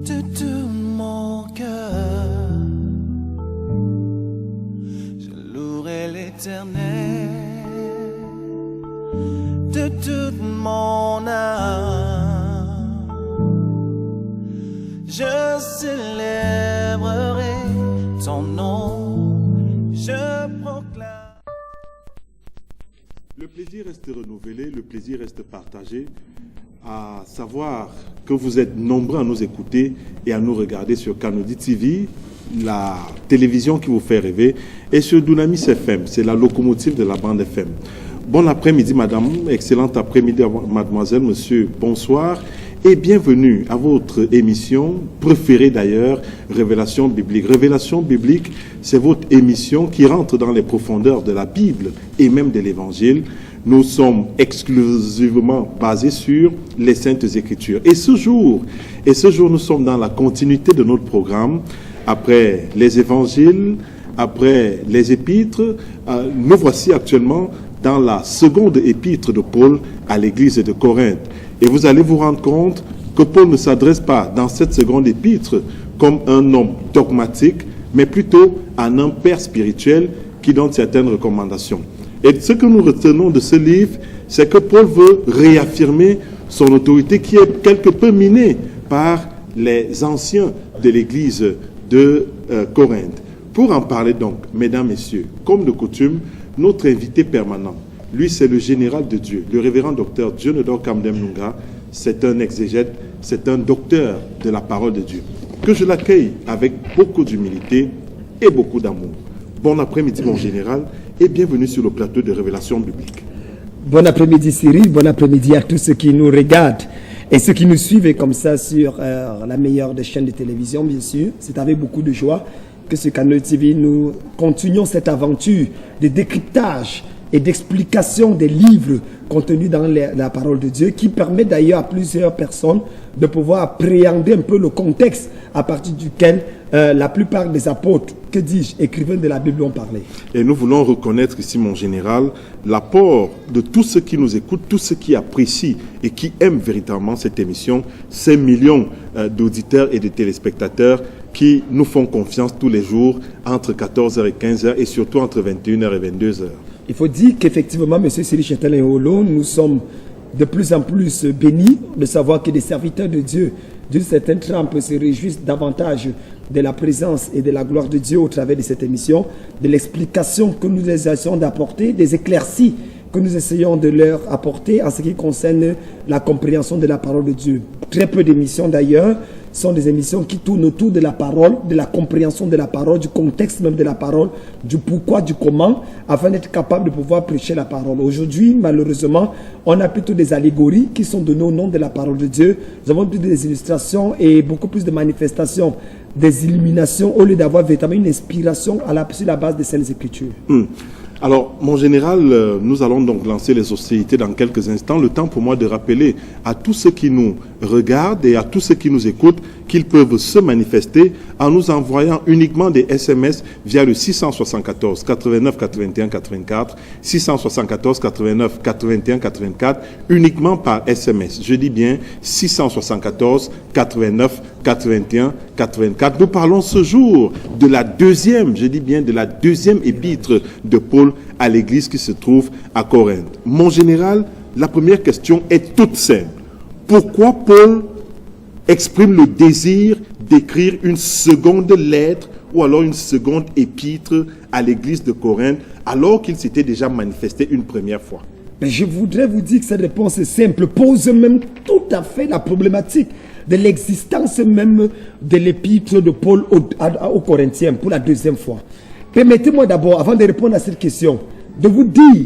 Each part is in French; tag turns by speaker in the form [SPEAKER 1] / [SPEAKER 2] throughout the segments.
[SPEAKER 1] de tout mon cœur, je louerai l'Éternel. De toute mon âme, je célébrerai ton nom, je proclame.
[SPEAKER 2] Le plaisir reste renouvelé, le plaisir reste partagé, à savoir que vous êtes nombreux à nous écouter et à nous regarder sur Canody TV, la télévision qui vous fait rêver, et sur Dunamis FM, c'est la locomotive de la bande FM. Bon après-midi, madame, excellent après-midi, mademoiselle, monsieur, bonsoir et bienvenue à votre émission préférée d'ailleurs, Révélation biblique. Révélation biblique, c'est votre émission qui rentre dans les profondeurs de la Bible et même de l'Évangile. Nous sommes exclusivement basés sur les Saintes Écritures. Et ce jour, nous sommes dans la continuité de notre programme. Après les Évangiles, après les Épîtres, nous voici actuellement dans la seconde épître de Paul à l'église de Corinthe. Et vous allez vous rendre compte que Paul ne s'adresse pas dans cette seconde épître comme un homme dogmatique, mais plutôt un homme père spirituel qui donne certaines recommandations. Et ce que nous retenons de ce livre, c'est que Paul veut réaffirmer son autorité qui est quelque peu minée par les anciens de l'église de Corinthe. Pour en parler donc, mesdames, messieurs, comme de coutume, notre invité permanent, lui c'est le général de Dieu, le révérend docteur Dionedor Kamdem Nunga, c'est un exégète, c'est un docteur de la parole de Dieu. Que je l'accueille avec beaucoup d'humilité et beaucoup d'amour. Bon après-midi mon général et bienvenue sur le plateau de Révélation biblique.
[SPEAKER 3] Bon après-midi Cyril, bon après-midi à tous ceux qui nous regardent et ceux qui nous suivent comme ça sur la meilleure des chaînes de télévision bien sûr. C'est avec beaucoup de joie que sur Canody TV, nous continuons cette aventure de décryptage et d'explication des livres contenus dans la parole de Dieu, qui permet d'ailleurs à plusieurs personnes de pouvoir appréhender un peu le contexte à partir duquel la plupart des apôtres, que dis-je, écrivains de la Bible ont parlé. Et
[SPEAKER 2] nous voulons reconnaître ici, mon général, l'apport de tous ceux qui nous écoutent, tous ceux qui apprécient et qui aiment véritablement cette émission, ces millions d'auditeurs et de téléspectateurs qui nous font confiance tous les jours entre 14h et 15h et surtout entre 21h et 22h.
[SPEAKER 3] Il faut dire qu'effectivement, M. Cyril Chetel-Holo, nous sommes de plus en plus bénis de savoir que des serviteurs de Dieu, d'une certaine trempe, se réjouissent davantage de la présence et de la gloire de Dieu au travers de cette émission, de l'explication que nous essayons d'apporter, des éclaircies que nous essayons de leur apporter en ce qui concerne la compréhension de la parole de Dieu. Très peu d'émissions d'ailleurs sont des émissions qui tournent autour de la parole, de la compréhension de la parole, du contexte même de la parole, du pourquoi, du comment, afin d'être capable de pouvoir prêcher la parole. Aujourd'hui, malheureusement, on a plutôt des allégories qui sont données au nom de la parole de Dieu. Nous avons plutôt des illustrations et beaucoup plus de manifestations, des illuminations, au lieu d'avoir véritablement une inspiration sur la base des Saintes Écritures.
[SPEAKER 2] Alors, mon général, nous allons donc lancer les hostilités dans quelques instants. Le temps pour moi de rappeler à tous ceux qui nous regardent et à tous ceux qui nous écoutent qu'ils peuvent se manifester en nous envoyant uniquement des SMS via le 674 89 81 84, 674 89 81 84, uniquement par SMS. Je dis bien 674 89 81 84. Nous parlons ce jour de la deuxième, je dis bien de la deuxième épître de Paul à l'église qui se trouve à Corinthe. Mon général, la première question est toute simple. Pourquoi Paul exprime le désir d'écrire une seconde lettre ou alors une seconde épître à l'église de Corinthe alors qu'il s'était déjà manifesté une première fois?
[SPEAKER 3] Mais je voudrais vous dire que cette réponse est simple, pose même tout à fait la problématique de l'existence même de l'épître de Paul aux Corinthiens pour la deuxième fois. Permettez-moi d'abord, avant de répondre à cette question, de vous dire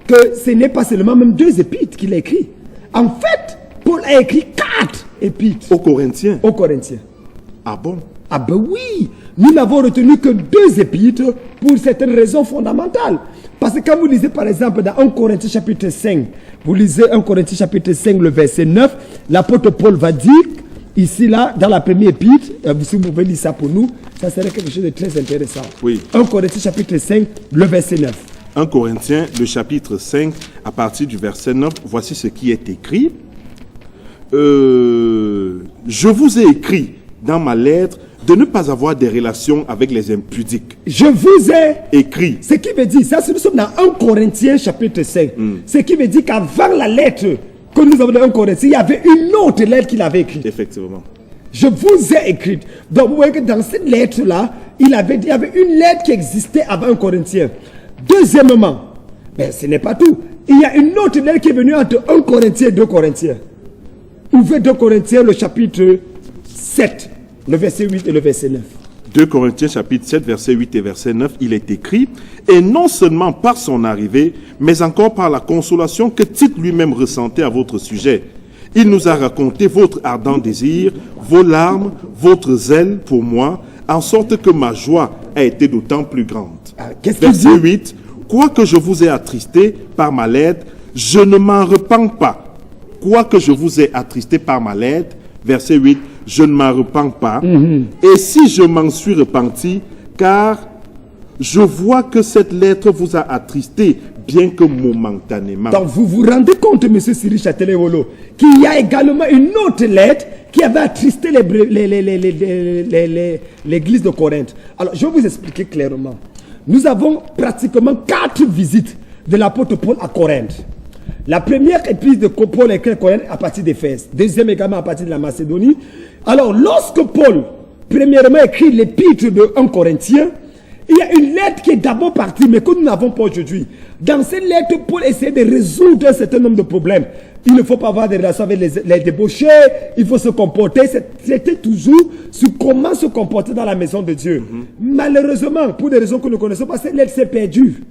[SPEAKER 3] que ce n'est pas seulement même 2 épîtres qu'il a écrit. En fait, Paul a écrit 4 épîtres.
[SPEAKER 2] Aux Corinthiens?
[SPEAKER 3] Aux Corinthiens.
[SPEAKER 2] Ah bon?
[SPEAKER 3] Ah ben oui, nous n'avons retenu que 2 épîtres pour certaines raisons fondamentales. Parce que quand vous lisez par exemple dans 1 Corinthiens chapitre 5, vous lisez 1 Corinthiens chapitre 5, le verset 9, l'apôtre Paul va dire, ici là, dans la première épître, si vous pouvez lire ça pour nous, ça serait quelque chose de très intéressant.
[SPEAKER 2] Oui.
[SPEAKER 3] 1 Corinthiens chapitre 5, le verset 9.
[SPEAKER 2] 1 Corinthiens, le chapitre 5, à partir du verset 9, voici ce qui est écrit. Je vous ai écrit dans ma lettre de ne pas avoir des relations avec les impudiques.
[SPEAKER 3] Je vous ai
[SPEAKER 2] Écrit.
[SPEAKER 3] Ce qui veut dire, ça, nous sommes dans 1 Corinthiens chapitre 5. Ce qui veut dire qu'avant la lettre que nous avons dans 1 Corinthiens, il y avait une autre lettre qu'il avait écrite.
[SPEAKER 2] Effectivement.
[SPEAKER 3] Je vous ai écrite. Donc, vous voyez que dans cette lettre-là, il y avait une lettre qui existait avant 1 Corinthiens. Deuxièmement, ben, ce n'est pas tout. Il y a une autre lettre qui est venue entre 1 Corinthiens et 2 Corinthiens. Ouvrez 2 Corinthiens, le chapitre 7, le verset 8 et le verset 9.
[SPEAKER 2] 2 Corinthiens chapitre 7, verset 8 et verset 9, il est écrit « Et non seulement par son arrivée, mais encore par la consolation que Tite lui-même ressentait à votre sujet. Il nous a raconté votre ardent désir, vos larmes, votre zèle pour moi, en sorte que ma joie a été d'autant plus grande. »
[SPEAKER 3] Qu'est-ce qu'il
[SPEAKER 2] Verset
[SPEAKER 3] dit?
[SPEAKER 2] 8, « Quoique je vous ai attristé par ma lettre, je ne m'en repens pas. Quoique je vous ai attristé par ma lettre, verset 8, je ne m'en repens pas. Et si je m'en suis repenti, car je vois que cette lettre vous a attristé, bien que momentanément. »
[SPEAKER 3] Donc vous vous rendez compte, M. Cyril Châtelet-Wolo, qu'il y a également une autre lettre qui avait attristé l'église de Corinthe. Alors je vais vous expliquer clairement. Nous avons pratiquement 4 visites de l'apôtre Paul à Corinthe. La première épître de Paul est écrite à Corinthe à partir d'Éphèse. Deuxième également à partir de la Macédonie. Alors lorsque Paul, premièrement, écrit l'épître de 1 Corinthiens, il y a une lettre qui est d'abord partie, mais que nous n'avons pas aujourd'hui. Dans cette lettre, Paul essaie de résoudre un certain nombre de problèmes. Il ne faut pas avoir des relations avec les débauchés, il faut se comporter. C'était toujours sur comment se comporter dans la maison de Dieu. Malheureusement, pour des raisons que nous ne connaissons pas, cette lettre s'est perdue.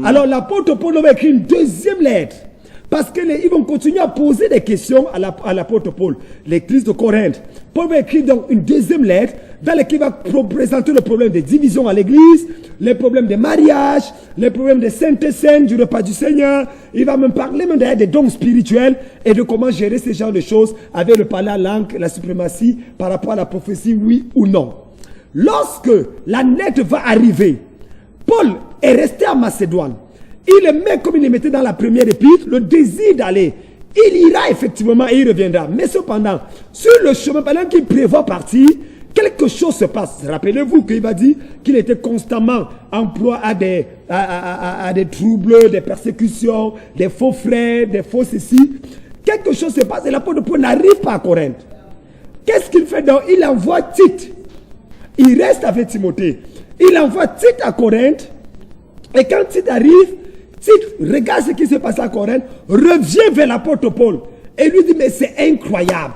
[SPEAKER 3] Alors l'apôtre Paul va écrire une deuxième lettre. Parce qu'ils vont continuer à poser des questions à l'apôtre Paul, l'église de Corinthe. Paul va écrire donc une deuxième lettre dans laquelle il va présenter le problème des divisions à l'église, les problèmes des mariages, les problèmes des saintes et saintes, du repas du Seigneur. Il va même parler même des dons spirituels et de comment gérer ce genre de choses avec le parler à langue, la suprématie par rapport à la prophétie, oui ou non. Lorsque la lettre va arriver, Paul est resté en Macédoine. Il met comme il le mettait dans la première épître, le désir d'aller. Il ira effectivement et il reviendra. Mais cependant, sur le chemin, pendant qu'il prévoit partir, quelque chose se passe. Rappelez-vous qu'il va dire qu'il était constamment en proie à des troubles, des persécutions, des faux frères, des faux ceci. Quelque chose se passe et l'apôtre Paul n'arrive pas à Corinthe. Qu'est-ce qu'il fait donc? Il envoie Tite. Il reste avec Timothée. Il envoie Tite à Corinthe. Et quand Tite arrive, Tite regarde ce qui se passe à Corinthe, revient vers l'apôtre Paul et lui dit, mais c'est incroyable.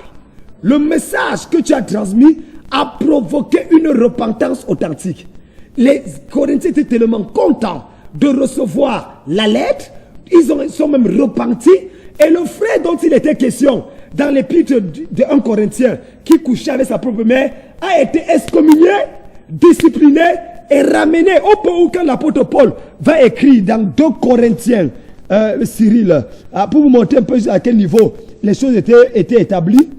[SPEAKER 3] Le message que tu as transmis a provoqué une repentance authentique. Les Corinthiens étaient tellement contents de recevoir la lettre, ils sont même repentis. Et le frère dont il était question dans l'épître de 1 Corinthiens, qui couchait avec sa propre mère, a été excommunié, discipliné et ramené au point où quand l'apôtre Paul va écrire dans 2 Corinthiens, Cyril, pour vous montrer un peu à quel niveau les choses étaient établies.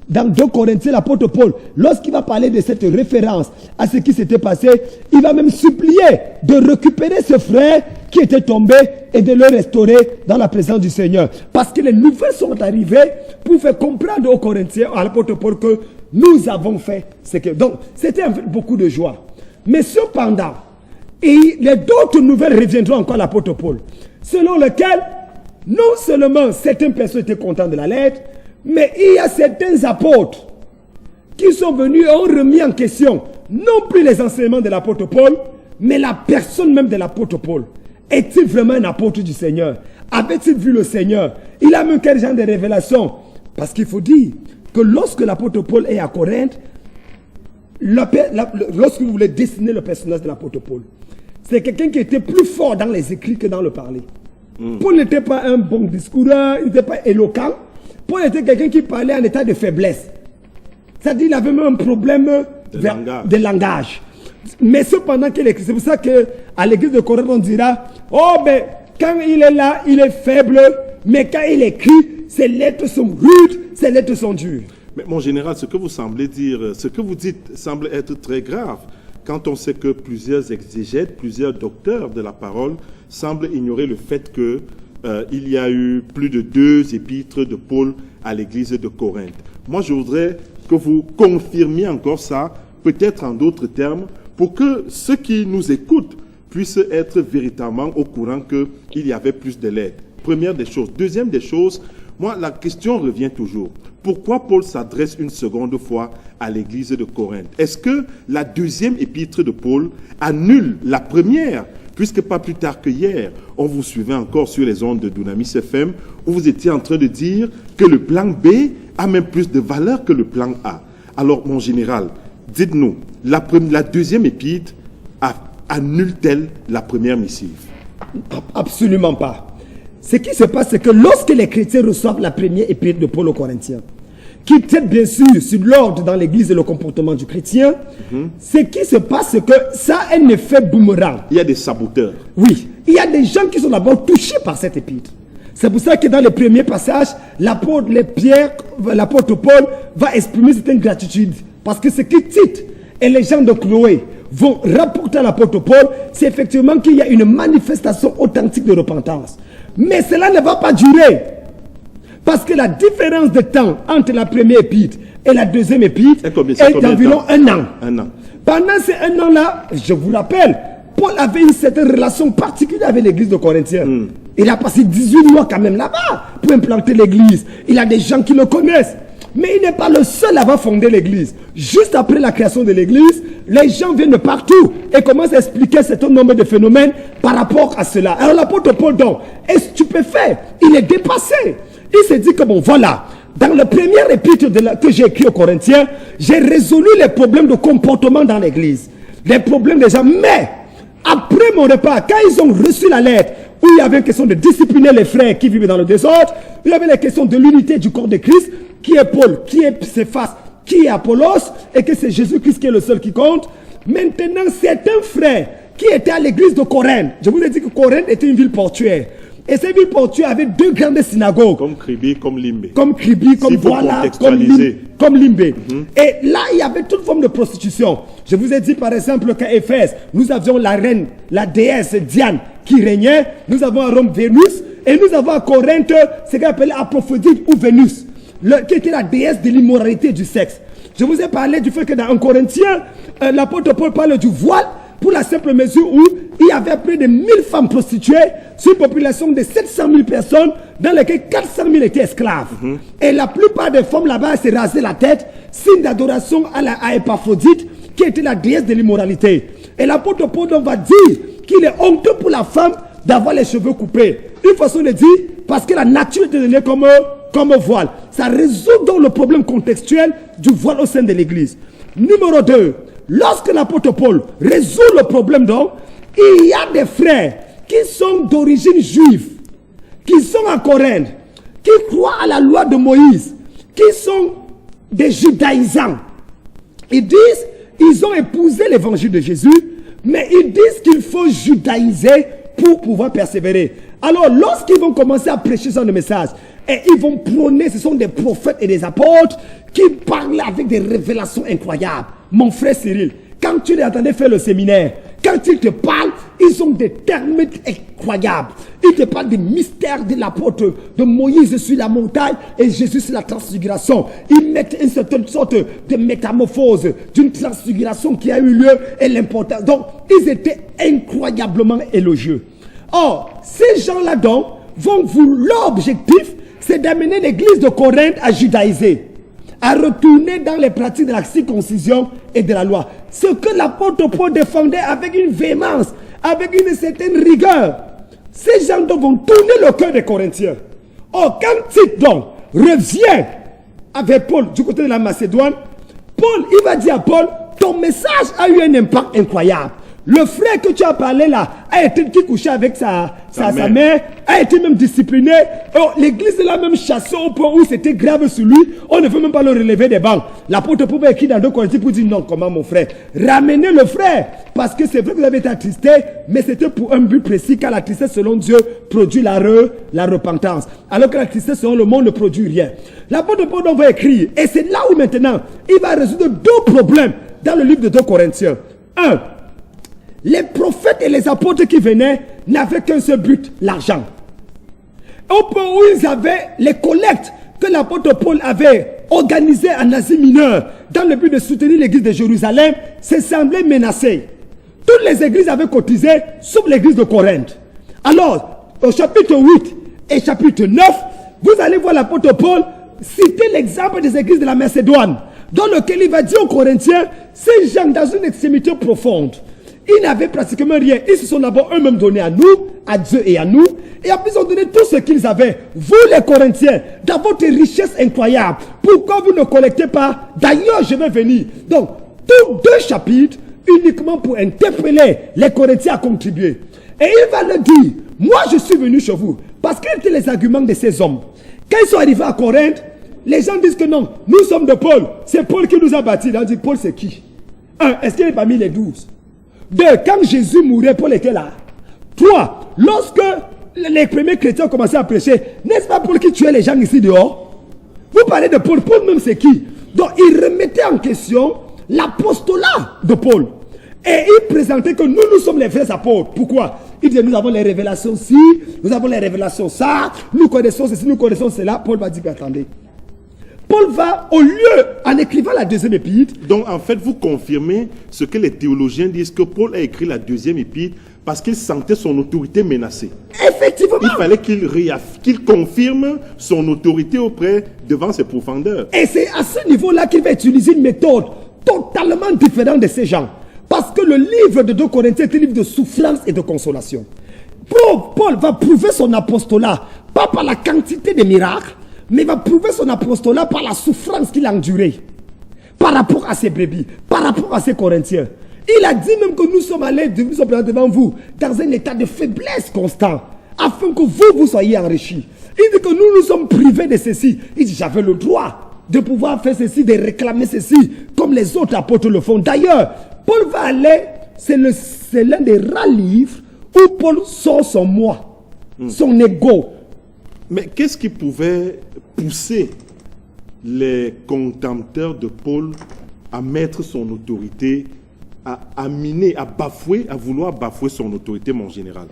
[SPEAKER 3] Dans 2 Corinthiens, l'apôtre Paul, lorsqu'il va parler de cette référence à ce qui s'était passé, il va même supplier de récupérer ce frère qui était tombé et de le restaurer dans la présence du Seigneur. Parce que les nouvelles sont arrivées pour faire comprendre aux Corinthiens, à l'apôtre Paul, que nous avons fait ce que... Donc, c'était beaucoup de joie. Mais cependant, d'autres nouvelles reviendront encore à l'apôtre Paul, selon lesquelles, non seulement certaines personnes étaient contentes de la lettre, mais il y a certains apôtres qui sont venus et ont remis en question, non plus les enseignements de l'apôtre Paul, mais la personne même de l'apôtre Paul. Est-il vraiment un apôtre du Seigneur? Avait-il vu le Seigneur? Il a même quel genre de révélation? Parce qu'il faut dire que lorsque l'apôtre Paul est à Corinthe, lorsque vous voulez dessiner le personnage de l'apôtre Paul, c'est quelqu'un qui était plus fort dans les écrits que dans le parler. Paul n'était pas un bon discoureur, il n'était pas éloquent. Paul était quelqu'un qui parlait en état de faiblesse. C'est-à-dire qu'il avait même un problème de langage. Mais cependant qu'il écrit, c'est pour ça qu'à l'église de Corinthe, on dira, oh ben, quand il est là, il est faible, mais quand il écrit, ses lettres sont rudes, ses lettres sont dures.
[SPEAKER 2] Mais mon général, ce que vous semblez dire, ce que vous dites semble être très grave. Quand on sait que plusieurs exégètes, plusieurs docteurs de la parole semblent ignorer le fait que il y a eu plus de 2 épîtres de Paul à l'église de Corinthe. Moi, je voudrais que vous confirmiez encore ça, peut-être en d'autres termes, pour que ceux qui nous écoutent puissent être véritablement au courant qu'il y avait plus de l'aide. Première des choses. Deuxième des choses, moi, la question revient toujours. Pourquoi Paul s'adresse une seconde fois à l'église de Corinthe? Est-ce que la deuxième épître de Paul annule la première? Puisque pas plus tard que hier, on vous suivait encore sur les ondes de Dunamis FM, où vous étiez en train de dire que le plan B a même plus de valeur que le plan A. Alors, mon général, dites-nous, la deuxième épître annule-t-elle la première missive?
[SPEAKER 3] Absolument pas. Ce qui se passe, c'est que lorsque les chrétiens reçoivent la première épître de Paul aux Corinthiens, qui traite bien sûr sur l'ordre dans l'église et le comportement du chrétien, ce qui se passe, c'est que ça a un effet boomerang.
[SPEAKER 2] Il y a des saboteurs.
[SPEAKER 3] Oui, il y a des gens qui sont d'abord touchés par cette épître. C'est pour ça que dans les premiers passages, l'apôtre Paul va exprimer cette gratitude. Parce que ce qui Tite et les gens de Chloé vont rapporter à l'apôtre Paul, c'est effectivement qu'il y a une manifestation authentique de repentance. Mais cela ne va pas durer. Parce que la différence de temps entre la première épître et la deuxième épître est d'environ un an. Pendant ces un an-là, je vous rappelle, Paul avait une certaine relation particulière avec l'église de Corinthiens. Il a passé 18 mois quand même là-bas pour implanter l'église. Il a des gens qui le connaissent. Mais il n'est pas le seul à avoir fondé l'église. Juste après la création de l'église, les gens viennent de partout et commencent à expliquer un certain nombre de phénomènes par rapport à cela. Alors l'apôtre Paul donc est stupéfait. Il est dépassé. Il s'est dit que bon voilà, dans le premier épître que j'ai écrit aux Corinthiens, j'ai résolu les problèmes de comportement dans l'église. Les problèmes des gens. Mais après mon repas, quand ils ont reçu la lettre, où il y avait une question de discipliner les frères qui vivent dans le désordre, il y avait la question de l'unité du corps de Christ, qui est Paul, qui est Céphas, qui est Apollos, et que c'est Jésus-Christ qui est le seul qui compte. Maintenant, certains frères qui étaient à l'église de Corinthe, je vous ai dit que Corinthe était une ville portuaire, et cette ville portuaire avait deux grandes synagogues.
[SPEAKER 2] Comme Kribi, comme Limbe.
[SPEAKER 3] Comme Kribi, comme voilà, comme Limbe. Et là, il y avait toute forme de prostitution. Je vous ai dit par exemple qu'à Éphèse, nous avions la reine, la déesse Diane qui régnait. Nous avons à Rome Vénus. Et nous avons à Corinthe ce qu'on appelle Aphrodite ou Vénus, qui était la déesse de l'immoralité du sexe. Je vous ai parlé du fait que dans un Corinthien, l'apôtre Paul parle du voile pour la simple mesure où il y avait près de 1000 femmes prostituées sur une population de 700 000 personnes dans lesquelles 400 000 étaient esclaves. Et la plupart des femmes là-bas se rasaient la tête, signe d'adoration à Épaphrodite, qui était la déesse de l'immoralité. Et l'apôtre Paul va dire qu'il est honteux pour la femme d'avoir les cheveux coupés. Une façon de dire, parce que la nature était donnée comme voile. Ça résout donc le problème contextuel du voile au sein de l'église. Numéro 2, lorsque l'apôtre Paul résout le problème donc, il y a des frères qui sont d'origine juive, qui sont à Corinthe, qui croient à la loi de Moïse, qui sont des judaïsants. Ils disent, ils ont épousé l'évangile de Jésus, mais ils disent qu'il faut judaïser pour pouvoir persévérer. Alors, lorsqu'ils vont commencer à prêcher ce message, et ils vont prôner, ce sont des prophètes et des apôtres qui parlent avec des révélations incroyables. Mon frère Cyril, quand tu les entendais faire le séminaire, quand ils te parlent, ils ont des termes incroyables. Ils te parlent des mystères de l'apôtre, de Moïse sur la montagne et Jésus sur la transfiguration. Ils mettent une certaine sorte de métamorphose d'une transfiguration qui a eu lieu et l'importance. Donc, ils étaient incroyablement élogieux. Or, ces gens-là donc, leur objectif, c'est d'amener l'église de Corinthe à judaïser, à retourner dans les pratiques de la circoncision et de la loi. Ce que l'apôtre Paul défendait avec une véhémence, avec une certaine rigueur. Ces gens donc vont tourner le cœur des Corinthiens. Or, quand Tite donc revient avec Paul du côté de la Macédoine, Paul, il va dire à Paul, ton message a eu un impact incroyable. Le frère que tu as parlé là a été qui couchait avec sa mère, a été même discipliné. L'église l'a même chassé au point où c'était grave sur lui. On ne veut même pas le relever des bancs. L'apôtre Paul écrit dans 2 Corinthiens pour dire non, comment mon frère? Ramenez le frère. Parce que c'est vrai que vous avez été attristé, mais c'était pour un but précis, car la tristesse selon Dieu produit la repentance. Alors que la tristesse selon le monde ne produit rien. L'apôtre Paul va écrire. Et c'est là où maintenant, il va résoudre 2 problèmes dans le livre de 2 Corinthiens. 1. Les prophètes et les apôtres qui venaient n'avaient qu'un seul but, l'argent. Au point où ils avaient les collectes que l'apôtre Paul avait organisé en Asie mineure dans le but de soutenir l'église de Jérusalem se semblait menacé. Toutes les églises avaient cotisé, sauf l'église de Corinthe. Alors, au chapitre 8 et chapitre 9, vous allez voir l'apôtre Paul citer l'exemple des églises de la Macédoine, dans lequel il va dire aux Corinthiens, ces gens dans une extrémité profonde, ils n'avaient pratiquement rien. Ils se sont d'abord eux-mêmes donnés à nous, à Dieu et à nous. Et après ils ont donné tout ce qu'ils avaient. Vous les Corinthiens, dans votre richesse incroyable, pourquoi vous ne collectez pas? D'ailleurs, je vais venir. Donc, tous 2 chapitres, uniquement pour interpeller les Corinthiens à contribuer. Et il va leur dire, moi je suis venu chez vous. Parce quels étaient les arguments de ces hommes? Quand ils sont arrivés à Corinthe, les gens disent que non, nous sommes de Paul. C'est Paul qui nous a bâtis. On dit, Paul c'est qui? 1. Est-ce qu'il est parmi les 12? 2. Quand Jésus mourait, Paul était là. 3. Lorsque les premiers chrétiens ont commencé à prêcher, n'est-ce pas Paul qui tuait les gens ici dehors? Vous parlez de Paul. Paul même c'est qui? Donc il remettait en question l'apostolat de Paul. Et il présentait que nous sommes les vrais apôtres. Pourquoi? Il disait, nous avons les révélations ci, nous avons les révélations ça, nous connaissons ceci, nous connaissons cela. Paul va dire, attendez. Paul va, au lieu, en écrivant la 2e épître.
[SPEAKER 2] Donc en fait, vous confirmez ce que les théologiens disent, que Paul a écrit la 2e épître parce qu'il sentait son autorité menacée.
[SPEAKER 3] Effectivement.
[SPEAKER 2] Il fallait qu'il confirme son autorité devant ses profondeurs.
[SPEAKER 3] Et c'est à ce niveau-là qu'il va utiliser une méthode totalement différente de ces gens. Parce que le livre de 2 Corinthiens est un livre de souffrance et de consolation. Paul va prouver son apostolat, pas par la quantité de miracles, mais il va prouver son apostolat par la souffrance qu'il a endurée. Par rapport à ses brebis, par rapport à ses Corinthiens. Il a dit même que nous sommes allés, nous sommes devant vous, dans un état de faiblesse constant, afin que vous soyez enrichis. Il dit que nous sommes privés de ceci. Il dit, j'avais le droit de pouvoir faire ceci, de réclamer ceci, comme les autres apôtres le font. D'ailleurs, Paul va aller, c'est l'un des rares livres où Paul sort son moi, son ego.
[SPEAKER 2] Mais qu'est-ce qui pouvait pousser les contempteurs de Paul à mettre son autorité, à miner, à bafouer, à vouloir bafouer son autorité, mon général?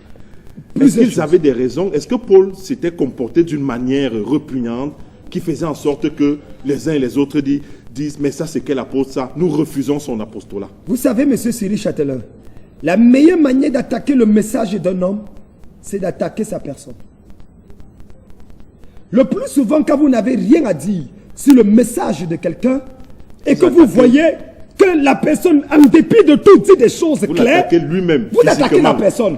[SPEAKER 2] Est-ce qu'ils avaient des raisons? Est-ce que Paul s'était comporté d'une manière répugnante qui faisait en sorte que les uns et les autres disent, mais ça c'est quel apôtre ça? Nous refusons son apostolat.
[SPEAKER 3] Vous savez, monsieur Cyril Châtelain, la meilleure manière d'attaquer le message d'un homme, c'est d'attaquer sa personne. Le plus souvent, quand vous n'avez rien à dire sur le message de quelqu'un, et que vous voyez que la personne, en dépit de tout, dit des choses claires,
[SPEAKER 2] lui-même,
[SPEAKER 3] vous attaquez la personne.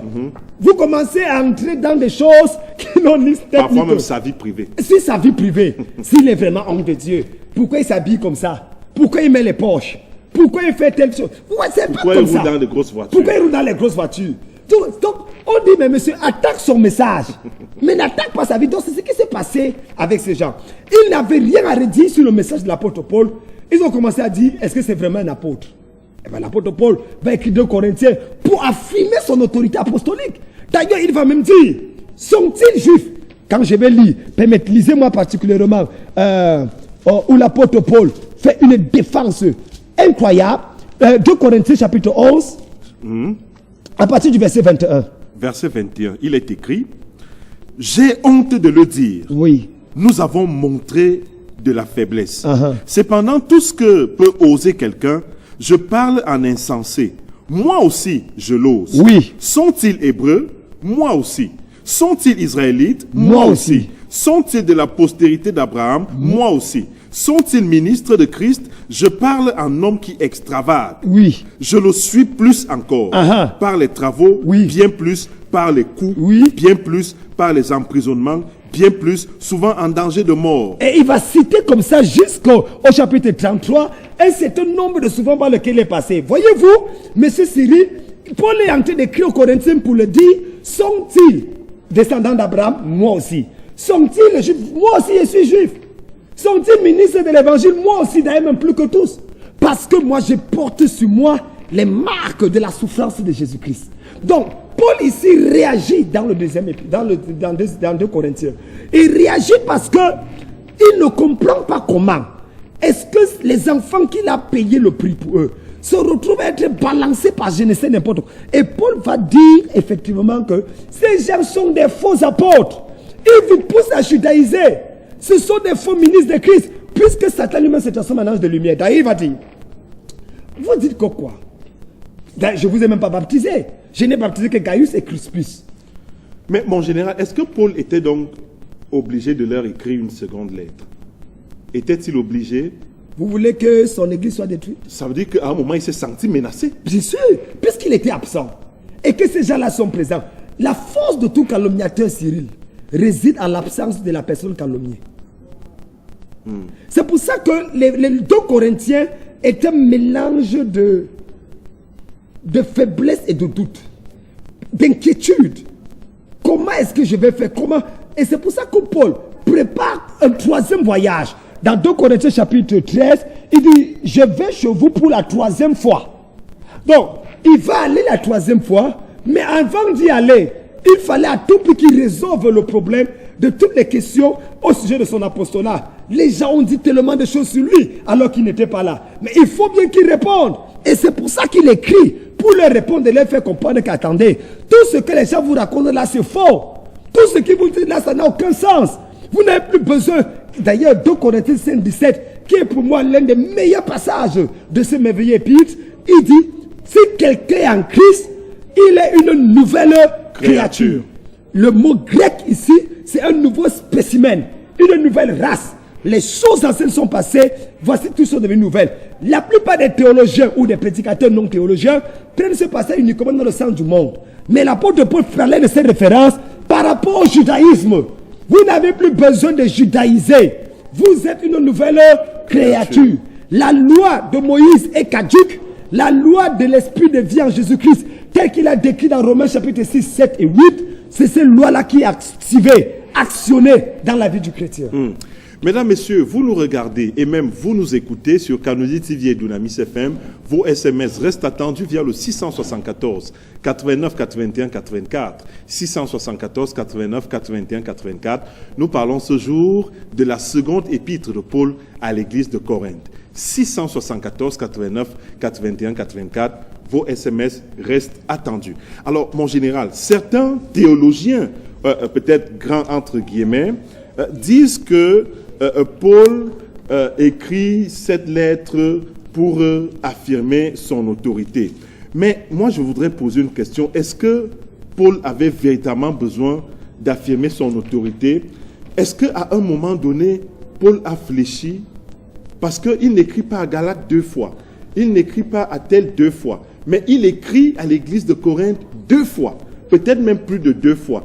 [SPEAKER 3] Vous commencez à entrer dans des choses qui n'ont ni tête ni queue.
[SPEAKER 2] Parfois même sa vie privée.
[SPEAKER 3] Si sa vie privée, s'il est vraiment homme de Dieu, pourquoi il s'habille comme ça? Pourquoi il met les poches? Pourquoi il fait telle chose?
[SPEAKER 2] Pourquoi il roule dans les grosses voitures?
[SPEAKER 3] Pourquoi il roule dans les grosses voitures? Donc, on dit, mais monsieur, attaque son message. Mais n'attaque pas sa vie. Donc, c'est ce qui s'est passé avec ces gens. Ils n'avaient rien à redire sur le message de l'apôtre Paul. Ils ont commencé à dire, est-ce que c'est vraiment un apôtre? Eh bien, l'apôtre Paul va écrire 2 Corinthiens pour affirmer son autorité apostolique. D'ailleurs, il va même dire, sont-ils juifs? Quand je vais lire, lisez-moi particulièrement où l'apôtre Paul fait une défense incroyable. 2 Corinthiens chapitre 11, à partir du verset 21.
[SPEAKER 2] Verset 21, il est écrit, « J'ai honte de le dire.
[SPEAKER 3] Oui.
[SPEAKER 2] Nous avons montré de la faiblesse. Cependant, tout ce que peut oser quelqu'un, je parle en insensé. Moi aussi, je l'ose.
[SPEAKER 3] Oui.
[SPEAKER 2] Sont-ils hébreux? Moi aussi. Sont-ils israélites?
[SPEAKER 3] Moi aussi.
[SPEAKER 2] Sont-ils de la postérité d'Abraham? Moi aussi. Sont-ils ministres de Christ? Je parle en homme qui extravage.
[SPEAKER 3] Oui.
[SPEAKER 2] Je le suis plus encore. Par les travaux, bien plus par les coups, bien plus par les emprisonnements, bien plus, souvent en danger de mort.
[SPEAKER 3] Et il va citer comme ça jusqu'au chapitre 33 un certain nombre de souvent par lesquels il est passé. Voyez-vous, monsieur Cyril, Paul est en train d'écrire aux Corinthiens pour le dire, sont-ils descendants d'Abraham? Moi aussi. Sont-ils juifs? Moi aussi je suis juif. Sont-ils ministres de l'évangile? Moi aussi, d'ailleurs même plus que tous. Parce que moi je porte sur moi les marques de la souffrance de Jésus-Christ. Donc, Paul ici réagit dans le deuxième épisode, dans 2 Corinthiens. Il réagit parce que il ne comprend pas comment est-ce que les enfants qu'il a payé le prix pour eux se retrouvent à être balancés par je ne sais n'importe quoi. Et Paul va dire effectivement que ces gens sont des faux apôtres. Ils vous poussent à judaïser. Ce sont des faux ministres de Christ. Puisque Satan lui-même se transforme en ange de lumière. D'ailleurs, il va dire, vous dites que quoi? Je ne vous ai même pas baptisé. Je n'ai baptisé que Gaius et Crispus.
[SPEAKER 2] Mais mon général, est-ce que Paul était donc obligé de leur écrire une seconde lettre? Était-il obligé?
[SPEAKER 3] Vous voulez que son église soit détruite?
[SPEAKER 2] Ça veut dire qu'à un moment, il s'est senti menacé.
[SPEAKER 3] Bien sûr, puisqu'il était absent. Et que ces gens-là sont présents. La force de tout calomniateur, Cyril, réside en l'absence de la personne calomniée. C'est pour ça que les 2 Corinthiens est un mélange de faiblesse et de doute, d'inquiétude. Comment est-ce que je vais faire? Comment? Et c'est pour ça que Paul prépare un 3e voyage. Dans 2 Corinthiens chapitre 13, il dit, je vais chez vous pour la 3e fois. Donc, il va aller la 3e fois, mais avant d'y aller, il fallait à tout prix qu'il résolve le problème de toutes les questions au sujet de son apostolat. Les gens ont dit tellement de choses sur lui alors qu'il n'était pas là. Mais il faut bien qu'il réponde. Et c'est pour ça qu'il écrit, pour leur répondre et leur faire comprendre qu'attendez, tout ce que les gens vous racontent là, c'est faux. Tout ce qu'ils vous disent là, ça n'a aucun sens. Vous n'avez plus besoin. D'ailleurs, 2 Corinthiens 5, 17, qui est pour moi l'un des meilleurs passages de ce merveilleux épître, il dit, si quelqu'un est en Christ, il est une nouvelle créature. Le mot grec ici, c'est un nouveau spécimen, une nouvelle race. Les choses anciennes sont passées, voici tout sont devenues nouvelles. La plupart des théologiens ou des prédicateurs non théologiens prennent ce passage uniquement dans le sens du monde. Mais l'apôtre Paul parlait de cette référence par rapport au judaïsme. Vous n'avez plus besoin de judaïser. Vous êtes une nouvelle créature. La loi de Moïse est caduque. La loi de l'esprit de vie en Jésus-Christ, tel qu'il a décrit dans Romains chapitre 6, 7 et 8, c'est cette loi-là qui est activée, actionnée dans la vie du chrétien.
[SPEAKER 2] Mesdames, Messieurs, vous nous regardez et même vous nous écoutez sur Canody TV et Dunamis FM. Vos SMS restent attendus via le 674 89 81 84. 674 89 81 84. Nous parlons ce jour de la seconde épître de Paul à l'église de Corinthe. 674 89 81 84. Vos SMS restent attendus. Alors, mon général, certains théologiens, peut-être grands entre guillemets, disent que Paul écrit cette lettre pour affirmer son autorité. Mais moi, je voudrais poser une question. Est-ce que Paul avait véritablement besoin d'affirmer son autorité? Est-ce qu'à un moment donné, Paul a fléchi? Parce qu'il n'écrit pas à Galates 2 fois. Il n'écrit pas à tel 2 fois. Mais il écrit à l'église de Corinthe 2 fois. Peut-être même plus de 2 fois.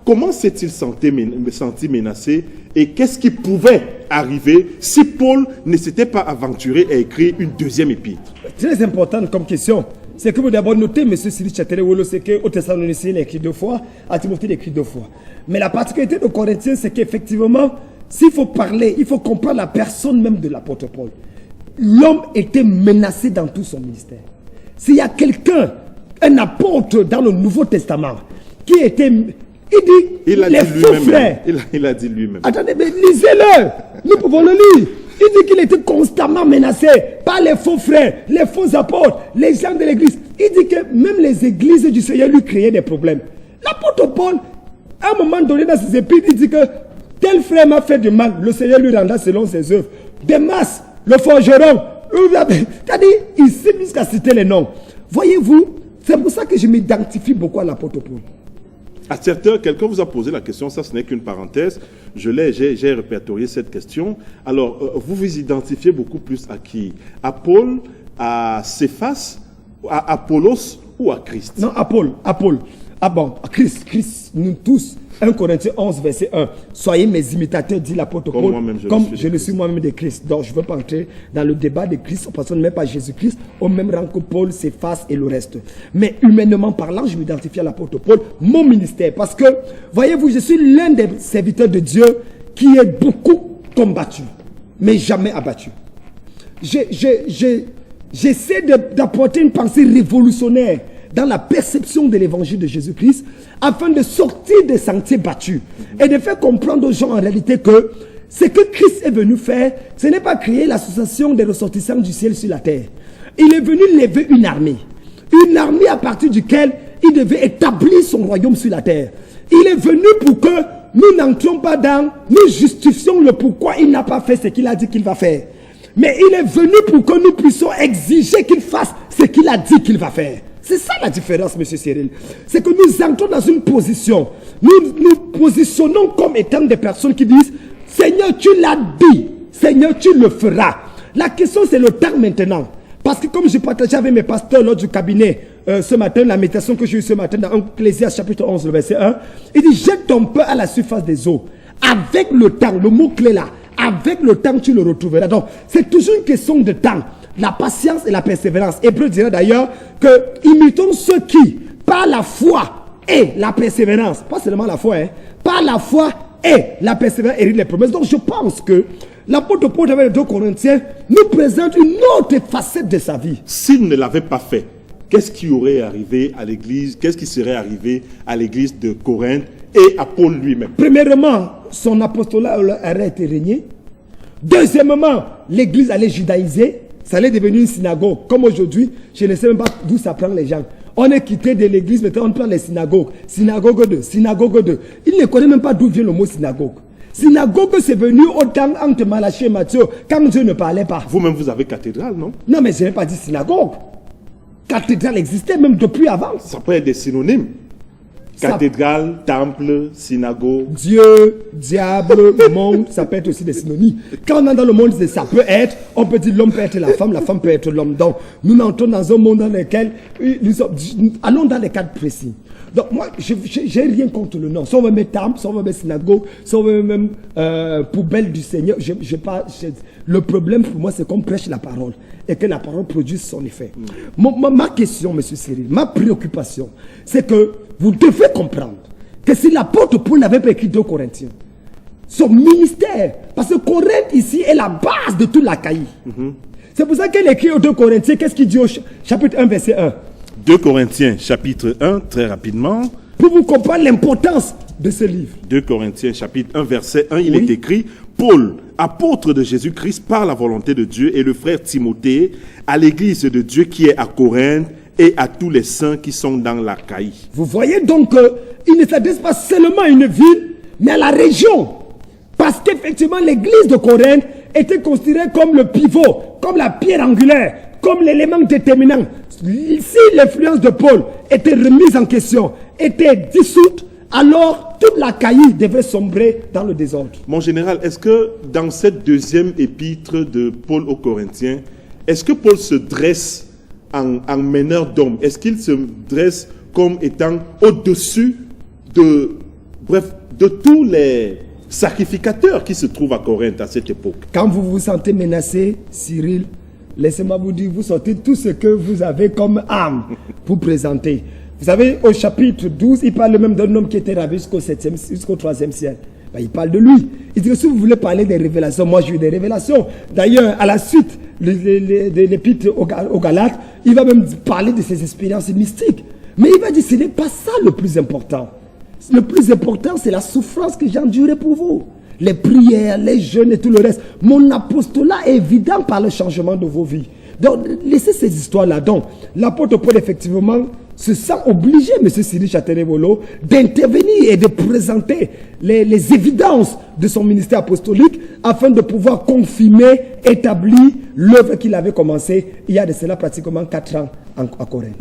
[SPEAKER 2] Comment s'est-il senti menacé et qu'est-ce qui pouvait arriver si Paul ne s'était pas aventuré à écrire une deuxième épître?
[SPEAKER 3] Très importante comme question. C'est que vous d'abord notez, M. Cyril Chatelet-Wolo, c'est qu'au Thessaloniciens, il a écrit 2 fois, à Timothée, il a écrit 2 fois. Mais la particularité de Corinthiens, c'est qu'effectivement, s'il faut parler, il faut comprendre la personne même de l'apôtre Paul. L'homme était menacé dans tout son ministère. S'il y a quelqu'un, un apôtre dans le Nouveau Testament, qui était... Il a
[SPEAKER 2] dit lui-même.
[SPEAKER 3] Attendez, mais lisez-le. Nous pouvons le lire. Il dit qu'il était constamment menacé par les faux frères, les faux apôtres, les gens de l'église. Il dit que même les églises du Seigneur lui créaient des problèmes. L'apôtre Paul, à un moment donné dans ses épîtres, il dit que tel frère m'a fait du mal, le Seigneur lui rendra selon ses œuvres. Demas, le forgeron, c'est-à-dire, il cite jusqu'à citer les noms. Voyez-vous, c'est pour ça que je m'identifie beaucoup à l'apôtre Paul.
[SPEAKER 2] À certains, quelqu'un vous a posé la question, ça ce n'est qu'une parenthèse, j'ai répertorié cette question. Alors, vous vous identifiez beaucoup plus à qui? À Paul, à Céphas, à Apollos ou à Christ?
[SPEAKER 3] Non, à Paul. Ah bon, à Christ, nous tous. 1 Corinthiens 11, verset 1. Soyez mes imitateurs, dit l'apôtre Paul, comme je le suis moi-même de Christ. Donc, je ne veux pas entrer dans le débat de Christ, parce qu'on ne met pas Jésus-Christ au même rang que Paul, Céphas et le reste. Mais humainement parlant, je m'identifie à l'apôtre Paul, mon ministère. Parce que, voyez-vous, je suis l'un des serviteurs de Dieu qui est beaucoup combattu, mais jamais abattu. J'essaie d'apporter une pensée révolutionnaire dans la perception de l'évangile de Jésus-Christ, afin de sortir des sentiers battus et de faire comprendre aux gens en réalité que ce que Christ est venu faire, ce n'est pas créer l'association des ressortissants du ciel sur la terre. Il est venu lever une armée à partir duquel il devait établir son royaume sur la terre. Il est venu pour que nous n'entrons pas dans, nous justifions le pourquoi il n'a pas fait ce qu'il a dit qu'il va faire. Mais il est venu pour que nous puissions exiger qu'il fasse ce qu'il a dit qu'il va faire. C'est ça la différence, M. Cyril. C'est que nous entrons dans une position. Nous nous positionnons comme étant des personnes qui disent « Seigneur, tu l'as dit. Seigneur, tu le feras. » La question, c'est le temps maintenant. Parce que comme je partageais avec mes pasteurs lors du cabinet ce matin, la méditation que j'ai eue ce matin dans Ecclésiaste chapitre 11, le verset 1, il dit « Jette ton pain à la surface des eaux. » Avec le temps, le mot-clé là, avec le temps, tu le retrouveras. Donc, c'est toujours une question de temps. La patience et la persévérance. Hébreu dirait d'ailleurs que imitons ceux qui, par la foi et la persévérance, pas seulement la foi, par la foi et la persévérance héritent les promesses. Donc, je pense que l'apôtre Paul avec les 2 Corinthiens nous présente une autre facette de sa vie.
[SPEAKER 2] S'il ne l'avait pas fait, qu'est-ce qui aurait arrivé à l'église? Qu'est-ce qui serait arrivé à l'église de Corinthe et à Paul lui-même?
[SPEAKER 3] Premièrement, son apostolat aurait été régné. Deuxièmement, l'église allait judaïser. Ça allait devenir une synagogue. Comme aujourd'hui, je ne sais même pas d'où ça prend les gens. On est quitté de l'église, maintenant on prend les synagogues. Synagogue 2, synagogue 2. Il ne connaît même pas d'où vient le mot synagogue. Synagogue, c'est venu au temps entre Malachie et Matthieu, quand Dieu ne parlait pas.
[SPEAKER 2] Vous-même, vous avez cathédrale, non?
[SPEAKER 3] Non, mais je n'ai pas dit synagogue. Cathédrale existait même depuis avant.
[SPEAKER 2] Ça peut être des synonymes. Cathédrale, temple, synagogue.
[SPEAKER 3] Dieu, diable, monde, ça peut être aussi des synonymes. Quand on est dans le monde, ça peut être, on peut dire l'homme peut être la femme peut être l'homme. Donc, nous entrons dans un monde dans lequel nous allons dans les cadres précis. Donc, moi, je n'ai rien contre le nom. Si on veut mettre temple, si on veut mettre synagogue, si on veut même poubelle du Seigneur, le problème pour moi, c'est qu'on prêche la parole et que la parole produise son effet. Ma question, M. Cyril, ma préoccupation, c'est que vous devez comprendre que si l'apôtre Paul n'avait pas écrit 2 Corinthiens, son ministère, parce que Corinthe ici est la base de toute la caïe. C'est pour ça qu'elle écrit aux 2 Corinthiens, qu'est-ce qu'il dit au chapitre 1, verset 1?
[SPEAKER 2] 2 Corinthiens, chapitre 1, très rapidement.
[SPEAKER 3] Pour vous comprendre l'importance de ce livre.
[SPEAKER 2] 2 Corinthiens, chapitre 1, verset 1, il est écrit « Paul, apôtre de Jésus-Christ par la volonté de Dieu, et le frère Timothée, à l'église de Dieu qui est à Corinthe, et à tous les saints qui sont dans l'Achaïe. »
[SPEAKER 3] Vous voyez donc qu'il ne s'adresse pas seulement à une ville, mais à la région. Parce qu'effectivement, l'église de Corinthe était considérée comme le pivot, comme la pierre angulaire, comme l'élément déterminant. Si l'influence de Paul était remise en question, était dissoute, alors toute l'Achaïe devait sombrer dans le désordre.
[SPEAKER 2] Mon général, est-ce que dans cette deuxième épître de Paul aux Corinthiens, est-ce que Paul se dresse en meneur d'hommes? Est-ce qu'il se dresse comme étant au-dessus de tous les sacrificateurs qui se trouvent à Corinthe à cette époque?
[SPEAKER 3] Quand vous vous sentez menacé, Cyril, laissez-moi vous dire, vous sortez tout ce que vous avez comme âme pour présenter. Vous savez, au chapitre 12, il parle même d'un homme qui était ravi jusqu'au 3e siècle. Ben, il parle de lui. Il dit que si vous voulez parler des révélations, moi j'ai eu des révélations. D'ailleurs, à la suite de l'épître aux Galates, il va même parler de ses expériences mystiques. Mais il va dire, ce n'est pas ça le plus important. Le plus important, c'est la souffrance que j'ai endurée pour vous. Les prières, les jeûnes et tout le reste. Mon apostolat est évident par le changement de vos vies. Donc, laissez ces histoires-là. Donc, l'apôtre Paul, effectivement, se sent obligé, M. Cyril Châtelain-Volo, d'intervenir et de présenter les évidences de son ministère apostolique afin de pouvoir confirmer, établir l'œuvre qu'il avait commencée il y a de cela pratiquement 4 ans à Corinthe.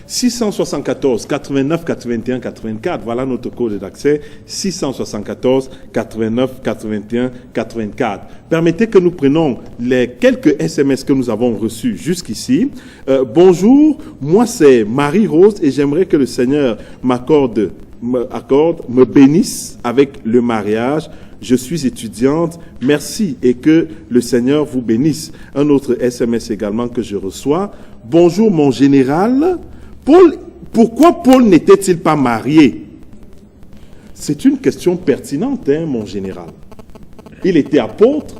[SPEAKER 2] 674, 89, 81, 84, voilà notre code d'accès. 674, 89, 81, 84. Permettez que nous prenions les quelques SMS que nous avons reçus jusqu'ici. Bonjour, moi c'est Marie-Rose et j'aimerais que le Seigneur me bénisse avec le mariage. Je suis étudiante, merci et que le Seigneur vous bénisse. Un autre SMS également que je reçois. Bonjour mon général, pourquoi Paul n'était-il pas marié? C'est une question pertinente, hein, mon général. Il était apôtre,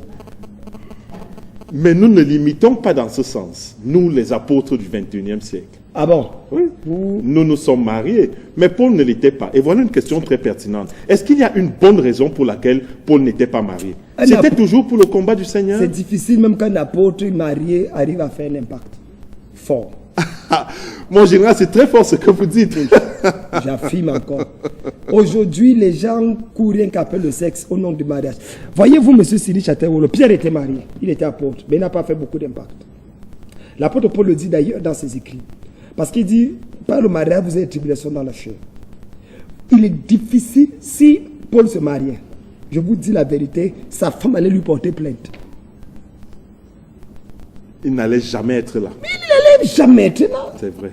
[SPEAKER 2] mais nous ne l'imitons pas dans ce sens. Nous, les apôtres du 21e siècle.
[SPEAKER 3] Ah bon?
[SPEAKER 2] Oui. Nous nous sommes mariés, mais Paul ne l'était pas. Et voilà une question très pertinente. Est-ce qu'il y a une bonne raison pour laquelle Paul n'était pas marié? C'était toujours pour le combat du Seigneur?
[SPEAKER 3] C'est difficile même qu'un apôtre marié arrive à faire un impact fort.
[SPEAKER 2] Mon général, c'est très fort ce que vous dites.
[SPEAKER 3] J'affirme encore. Aujourd'hui, les gens courent rien qu'après le sexe au nom du mariage. Voyez-vous, M. Cyril Chatel-Wolo, Pierre était marié, il était apôtre, mais il n'a pas fait beaucoup d'impact. L'apôtre Paul le dit d'ailleurs dans ses écrits. Parce qu'il dit, par le mariage, vous avez des tribulations dans la chair. Il est difficile, si Paul se mariait, je vous dis la vérité, sa femme allait lui porter plainte.
[SPEAKER 2] Il n'allait jamais être là.
[SPEAKER 3] Mais il n'allait jamais être là.
[SPEAKER 2] C'est vrai.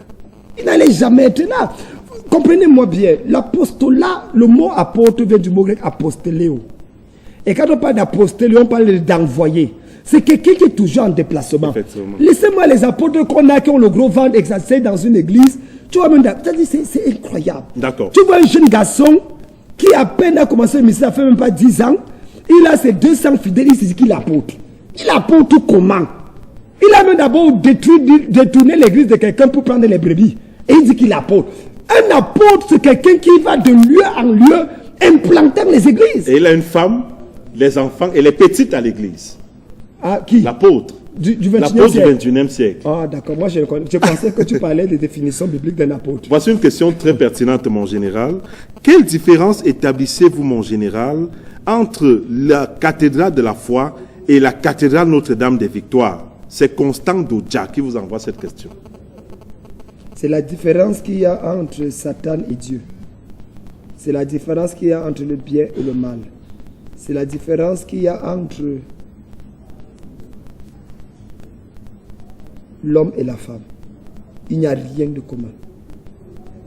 [SPEAKER 3] Il n'allait jamais être là. Comprenez-moi bien, l'apostolat, le mot apôtre vient du mot grec apostoléo. Et quand on parle d'apostoléo, on parle d'envoyer. C'est quelqu'un qui est toujours en déplacement. Laissez-moi les apôtres qu'on a, qui ont le gros ventre exercé dans une église. Tu vois, c'est incroyable.
[SPEAKER 2] D'accord.
[SPEAKER 3] Tu vois un jeune garçon qui à peine a commencé le ministère, ça fait même pas 10 ans. Il a ses 200 fidèles, il se dit qu'il apôtre. Il apôtre comment? Il a même d'abord détourné l'église de quelqu'un pour prendre les brebis. Et il dit qu'il apôtre. Un apôtre, c'est quelqu'un qui va de lieu en lieu implantant les églises.
[SPEAKER 2] Et il a une femme, les enfants et les petites à l'église.
[SPEAKER 3] Ah, qui?
[SPEAKER 2] L'apôtre.
[SPEAKER 3] Du
[SPEAKER 2] 21e siècle.
[SPEAKER 3] Ah, d'accord. Moi, je pensais que tu parlais des définitions bibliques d'un apôtre.
[SPEAKER 2] Voici une question très pertinente, mon général. Quelle différence établissez-vous, mon général, entre la cathédrale de la foi et la cathédrale Notre-Dame des Victoires? C'est Constant Dodja qui vous envoie cette question.
[SPEAKER 3] C'est la différence qu'il y a entre Satan et Dieu. C'est la différence qu'il y a entre le bien et le mal. C'est la différence qu'il y a entre l'homme et la femme. Il n'y a rien de commun.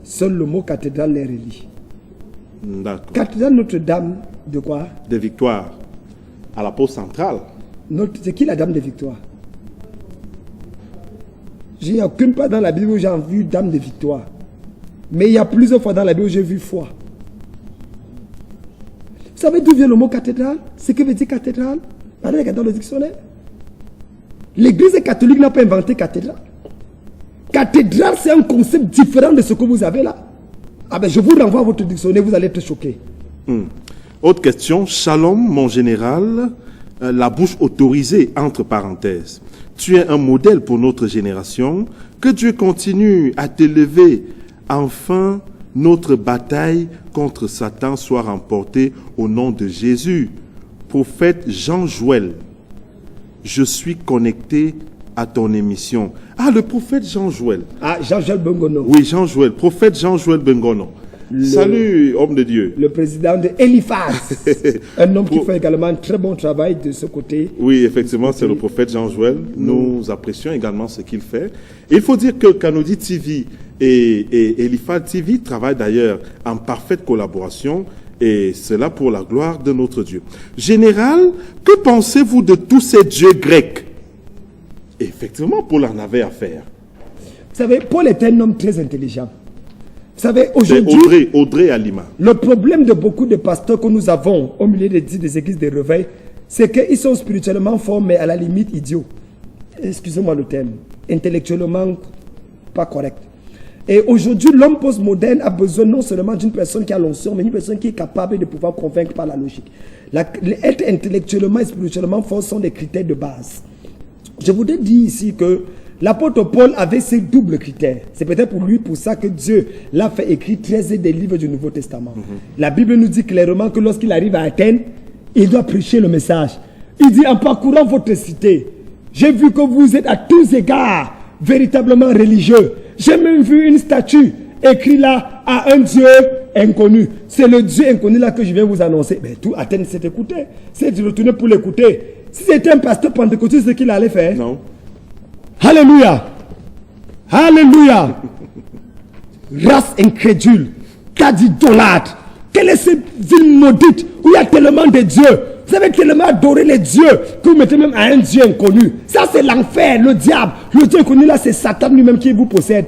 [SPEAKER 3] Seul le mot cathédrale les relie.
[SPEAKER 2] D'accord.
[SPEAKER 3] Cathédrale Notre-Dame de quoi?
[SPEAKER 2] Des Victoires. À la pose centrale.
[SPEAKER 3] C'est qui la dame de Victoire? Il n'y a aucune part dans la Bible où j'ai vu dame de Victoire. Mais il y a plusieurs fois dans la Bible où j'ai vu foi. Vous savez d'où vient le mot cathédrale? Ce que veut dire cathédrale? Allez regarder dans le dictionnaire. L'église catholique n'a pas inventé cathédrale. Cathédrale, c'est un concept différent de ce que vous avez là. Ah ben je vous renvoie à votre dictionnaire, vous allez être choqué.
[SPEAKER 2] Autre question. Shalom, mon général. La bouche autorisée, entre parenthèses. Tu es un modèle pour notre génération. Que Dieu continue à t'élever. Enfin, notre bataille contre Satan soit remportée au nom de Jésus. Prophète Jean-Joël, je suis connecté à ton émission. Ah, le prophète Jean-Joël.
[SPEAKER 3] Ah, Jean-Joël Bengono.
[SPEAKER 2] Oui, Jean-Joël, prophète Jean-Joël Bengono. Salut, homme de Dieu.
[SPEAKER 3] Le président de Eliphaz. Un homme qui fait également un très bon travail de ce côté.
[SPEAKER 2] Oui, effectivement, c'est le prophète Jean-Joël. Nous apprécions également ce qu'il fait. Et il faut dire que Kanodi TV et Eliphaz TV travaillent d'ailleurs en parfaite collaboration. Et cela pour la gloire de notre Dieu. Général, que pensez-vous de tous ces dieux grecs? Effectivement, Paul en avait affaire.
[SPEAKER 3] Vous savez, Paul est un homme très intelligent. Vous savez, aujourd'hui,
[SPEAKER 2] Audrey Alima.
[SPEAKER 3] Le problème de beaucoup de pasteurs que nous avons au milieu des églises de réveil, c'est qu'ils sont spirituellement forts, mais à la limite idiots. Excusez-moi le terme. Intellectuellement pas correct. Et aujourd'hui, l'homme postmoderne a besoin non seulement d'une personne qui a l'onction, mais d'une personne qui est capable de pouvoir convaincre par la logique. Être intellectuellement et spirituellement fort sont des critères de base. Je voudrais dire ici que l'apôtre Paul avait ces doubles critères. C'est peut-être pour ça que Dieu l'a fait écrire 13 des livres du Nouveau Testament. La Bible nous dit clairement que lorsqu'il arrive à Athènes, il doit prêcher le message. Il dit, en parcourant votre cité, j'ai vu que vous êtes à tous égards véritablement religieux. J'ai même vu une statue écrite là à un Dieu inconnu. C'est le Dieu inconnu là que je viens vous annoncer. Mais tout Athènes s'est écouté. C'est retourné pour l'écouter. Si c'était un pasteur pentecôtiste, c'est ce qu'il allait faire.
[SPEAKER 2] Non.
[SPEAKER 3] Alléluia. Alléluia. Race incrédule. Cas d'idolâtre. Quelle est cette ville maudite où il y a tellement de dieux? Vous avez tellement adoré les dieux que vous mettez même à un Dieu inconnu. Ça, c'est l'enfer, le diable. Le Dieu inconnu, là, c'est Satan lui-même qui vous possède.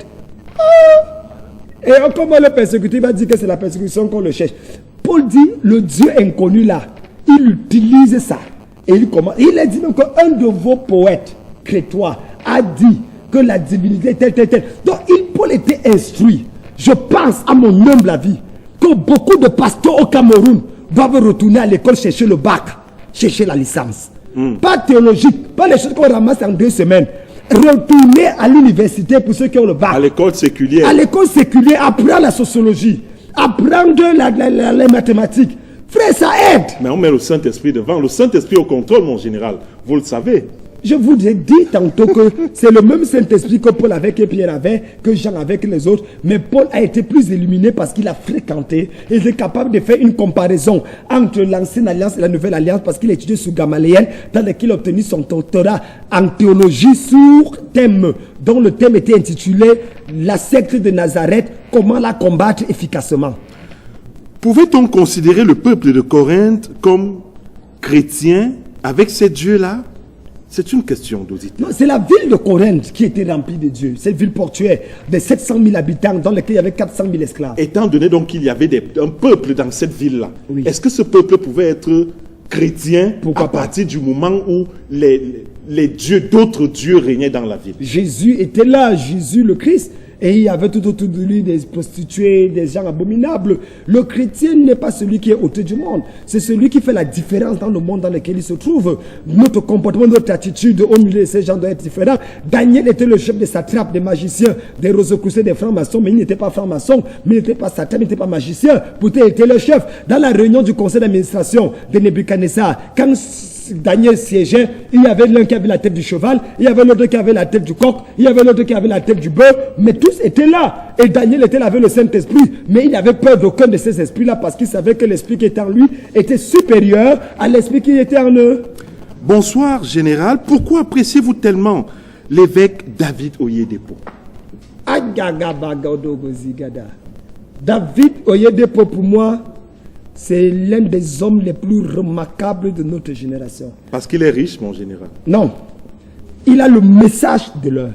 [SPEAKER 3] Et comment le persécuté va dire que c'est la persécution qu'on le cherche? Paul dit, le Dieu inconnu, là, il utilise ça. Et il a dit même qu'un de vos poètes crétois a dit que la divinité est telle. Donc, Paul était instruit. Je pense, à mon humble avis, que beaucoup de pasteurs au Cameroun doivent retourner à l'école chercher le bac, chercher la licence. Pas théologique, pas les choses qu'on ramasse en 2 semaines. retourner à l'université pour ceux qui ont le bac.
[SPEAKER 2] À l'école séculière.
[SPEAKER 3] À l'école séculière, apprendre la sociologie, apprendre les mathématiques. Frère, ça aide.
[SPEAKER 2] Mais on met le Saint-Esprit devant. Le Saint-Esprit au contrôle, mon général. Vous le savez.
[SPEAKER 3] Je vous ai dit tantôt que c'est le même Saint-Esprit que Paul avait, que Pierre avait, que Jean avait, que les autres. Mais Paul a été plus illuminé parce qu'il a fréquenté. Il est capable de faire une comparaison entre l'ancienne alliance et la nouvelle alliance parce qu'il a étudié sous Gamaliel, dans lequel il a obtenu son doctorat en théologie sur thème, dont le thème était intitulé « La secte de Nazareth, comment la combattre efficacement ».
[SPEAKER 2] Pouvait-on considérer le peuple de Corinthe comme chrétien avec ces dieux-là? C'est une question d'auditeur.
[SPEAKER 3] Non, c'est la ville de Corinthe qui était remplie de dieux. Cette ville portuaire de 700 000 habitants dans laquelle il y avait 400 000 esclaves.
[SPEAKER 2] Étant donné donc qu'il y avait un peuple dans cette ville-là,
[SPEAKER 3] oui.
[SPEAKER 2] Est-ce que ce peuple pouvait être chrétien à partir du moment où les dieux, d'autres dieux régnaient dans la ville?
[SPEAKER 3] Jésus était là, Jésus le Christ. Et il y avait tout autour de lui des prostituées, des gens abominables. Le chrétien n'est pas celui qui est au-dessus du monde. C'est celui qui fait la différence dans le monde dans lequel il se trouve. Notre comportement, notre attitude au milieu de ces gens doit être différent. Daniel était le chef des satrapes, des magiciens, des rosicruciens, des francs-maçons. Mais il n'était pas franc-maçon, mais il n'était pas satrape, il n'était pas magicien. Pourtant, il était le chef. Dans la réunion du conseil d'administration de Nebuchadnezzar, quand Daniel siégeait, il y avait l'un qui avait la tête du cheval, il y avait l'autre qui avait la tête du coq, il y avait l'autre qui avait la tête du bœuf, mais tous étaient là. Et Daniel était là avec le Saint-Esprit, mais il n'avait peur d'aucun de ces esprits-là parce qu'il savait que l'esprit qui était en lui était supérieur à l'esprit qui était en eux.
[SPEAKER 2] Bonsoir, général. Pourquoi appréciez-vous tellement l'évêque David Oyedepo?
[SPEAKER 3] David Oyedepo, pour moi, c'est l'un des hommes les plus remarquables de notre génération.
[SPEAKER 2] Parce qu'il est riche, mon général.
[SPEAKER 3] Non. Il a le message de l'heure.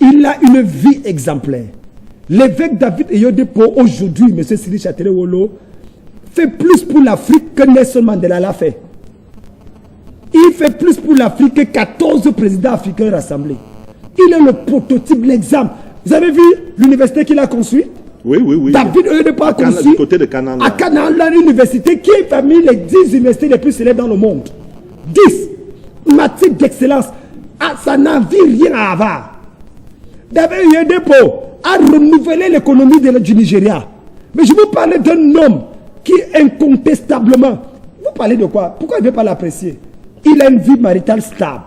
[SPEAKER 3] Il a une vie exemplaire. L'évêque David Oyedepo, aujourd'hui, M. Cyril Châtelet-Wolo, fait plus pour l'Afrique que Nelson Mandela l'a fait. Il fait plus pour l'Afrique que 14 présidents africains rassemblés. Il est le prototype, l'exemple. Vous avez vu l'université qu'il a construite?
[SPEAKER 2] Oui.
[SPEAKER 3] David Oyedepo a construit
[SPEAKER 2] du côté de Canaan.
[SPEAKER 3] à Canaan, l'université qui est parmi les 10 universités les plus célèbres dans le monde. 10 matières d'excellence. Ah, ça n'a vu rien à avoir. David Oyedepo a renouvelé l'économie du Nigeria. Mais je vous parle d'un homme qui incontestablement... Vous parlez de quoi? Pourquoi il ne veut pas l'apprécier? Il a une vie maritale stable.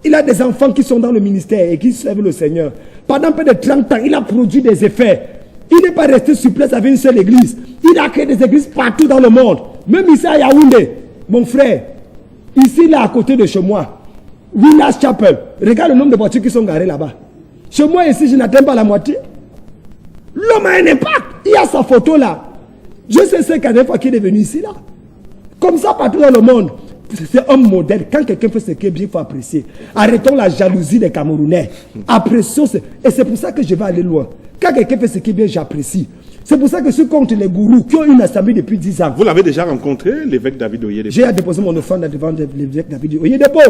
[SPEAKER 3] Il a des enfants qui sont dans le ministère et qui servent le Seigneur. Pendant près de 30 ans, il a produit des effets. Il n'est pas resté sur place avec une seule église. Il a créé des églises partout dans le monde. Même ici à Yaoundé. Mon frère, ici là à côté de chez moi, Winners Chapel. Regarde le nombre de voitures qui sont garées là-bas. Chez moi ici, je n'atteins pas la moitié. L'homme a un impact. Il y a sa photo là. Je sais ce qu'à des fois qu'il est venu ici là. Comme ça partout dans le monde. C'est un modèle. Quand quelqu'un fait ce qui est bien, il faut apprécier. Arrêtons la jalousie des Camerounais. Apprécions. Et c'est pour ça que je vais aller loin. Quand quelqu'un fait ce qui est bien, j'apprécie. C'est pour ça que je suis contre les gourous qui ont une assemblée depuis 10 ans.
[SPEAKER 2] Vous l'avez déjà rencontré, l'évêque David Oyedepo?
[SPEAKER 3] J'ai déposé mon offrande devant l'évêque David Oyedepo.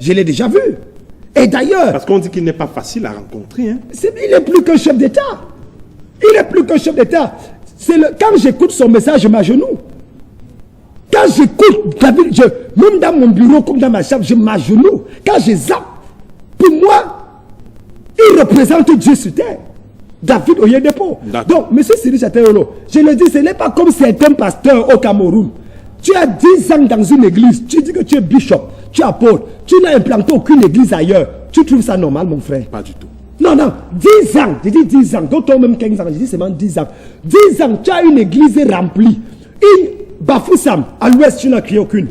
[SPEAKER 3] Je l'ai déjà vu. Et d'ailleurs...
[SPEAKER 2] Parce qu'on dit qu'il n'est pas facile à rencontrer. Hein?
[SPEAKER 3] Il est plus qu'un chef d'État. Il est plus qu'un chef d'État. Quand j'écoute son message, je m'agenouille. Quand j'écoute David, même dans mon bureau, comme dans ma chambre, je m'agenouille. Quand je zappe, pour moi, il représente Dieu sur terre. David Oyedepo. Donc, M. Cyril Châtelet-Wolo, je le dis, ce n'est pas comme certains pasteurs au Cameroun. Tu as 10 ans dans une église, tu dis que tu es bishop, tu es apôtre, tu n'as implanté aucune église ailleurs. Tu trouves ça normal, mon frère?
[SPEAKER 2] Pas du tout.
[SPEAKER 3] Non, 10 ans, je dis 10 ans, d'autres même 15 ans, je dis seulement 10 ans. 10 ans, tu as une église remplie. Bafoussam, à l'ouest, tu n'as créé aucune.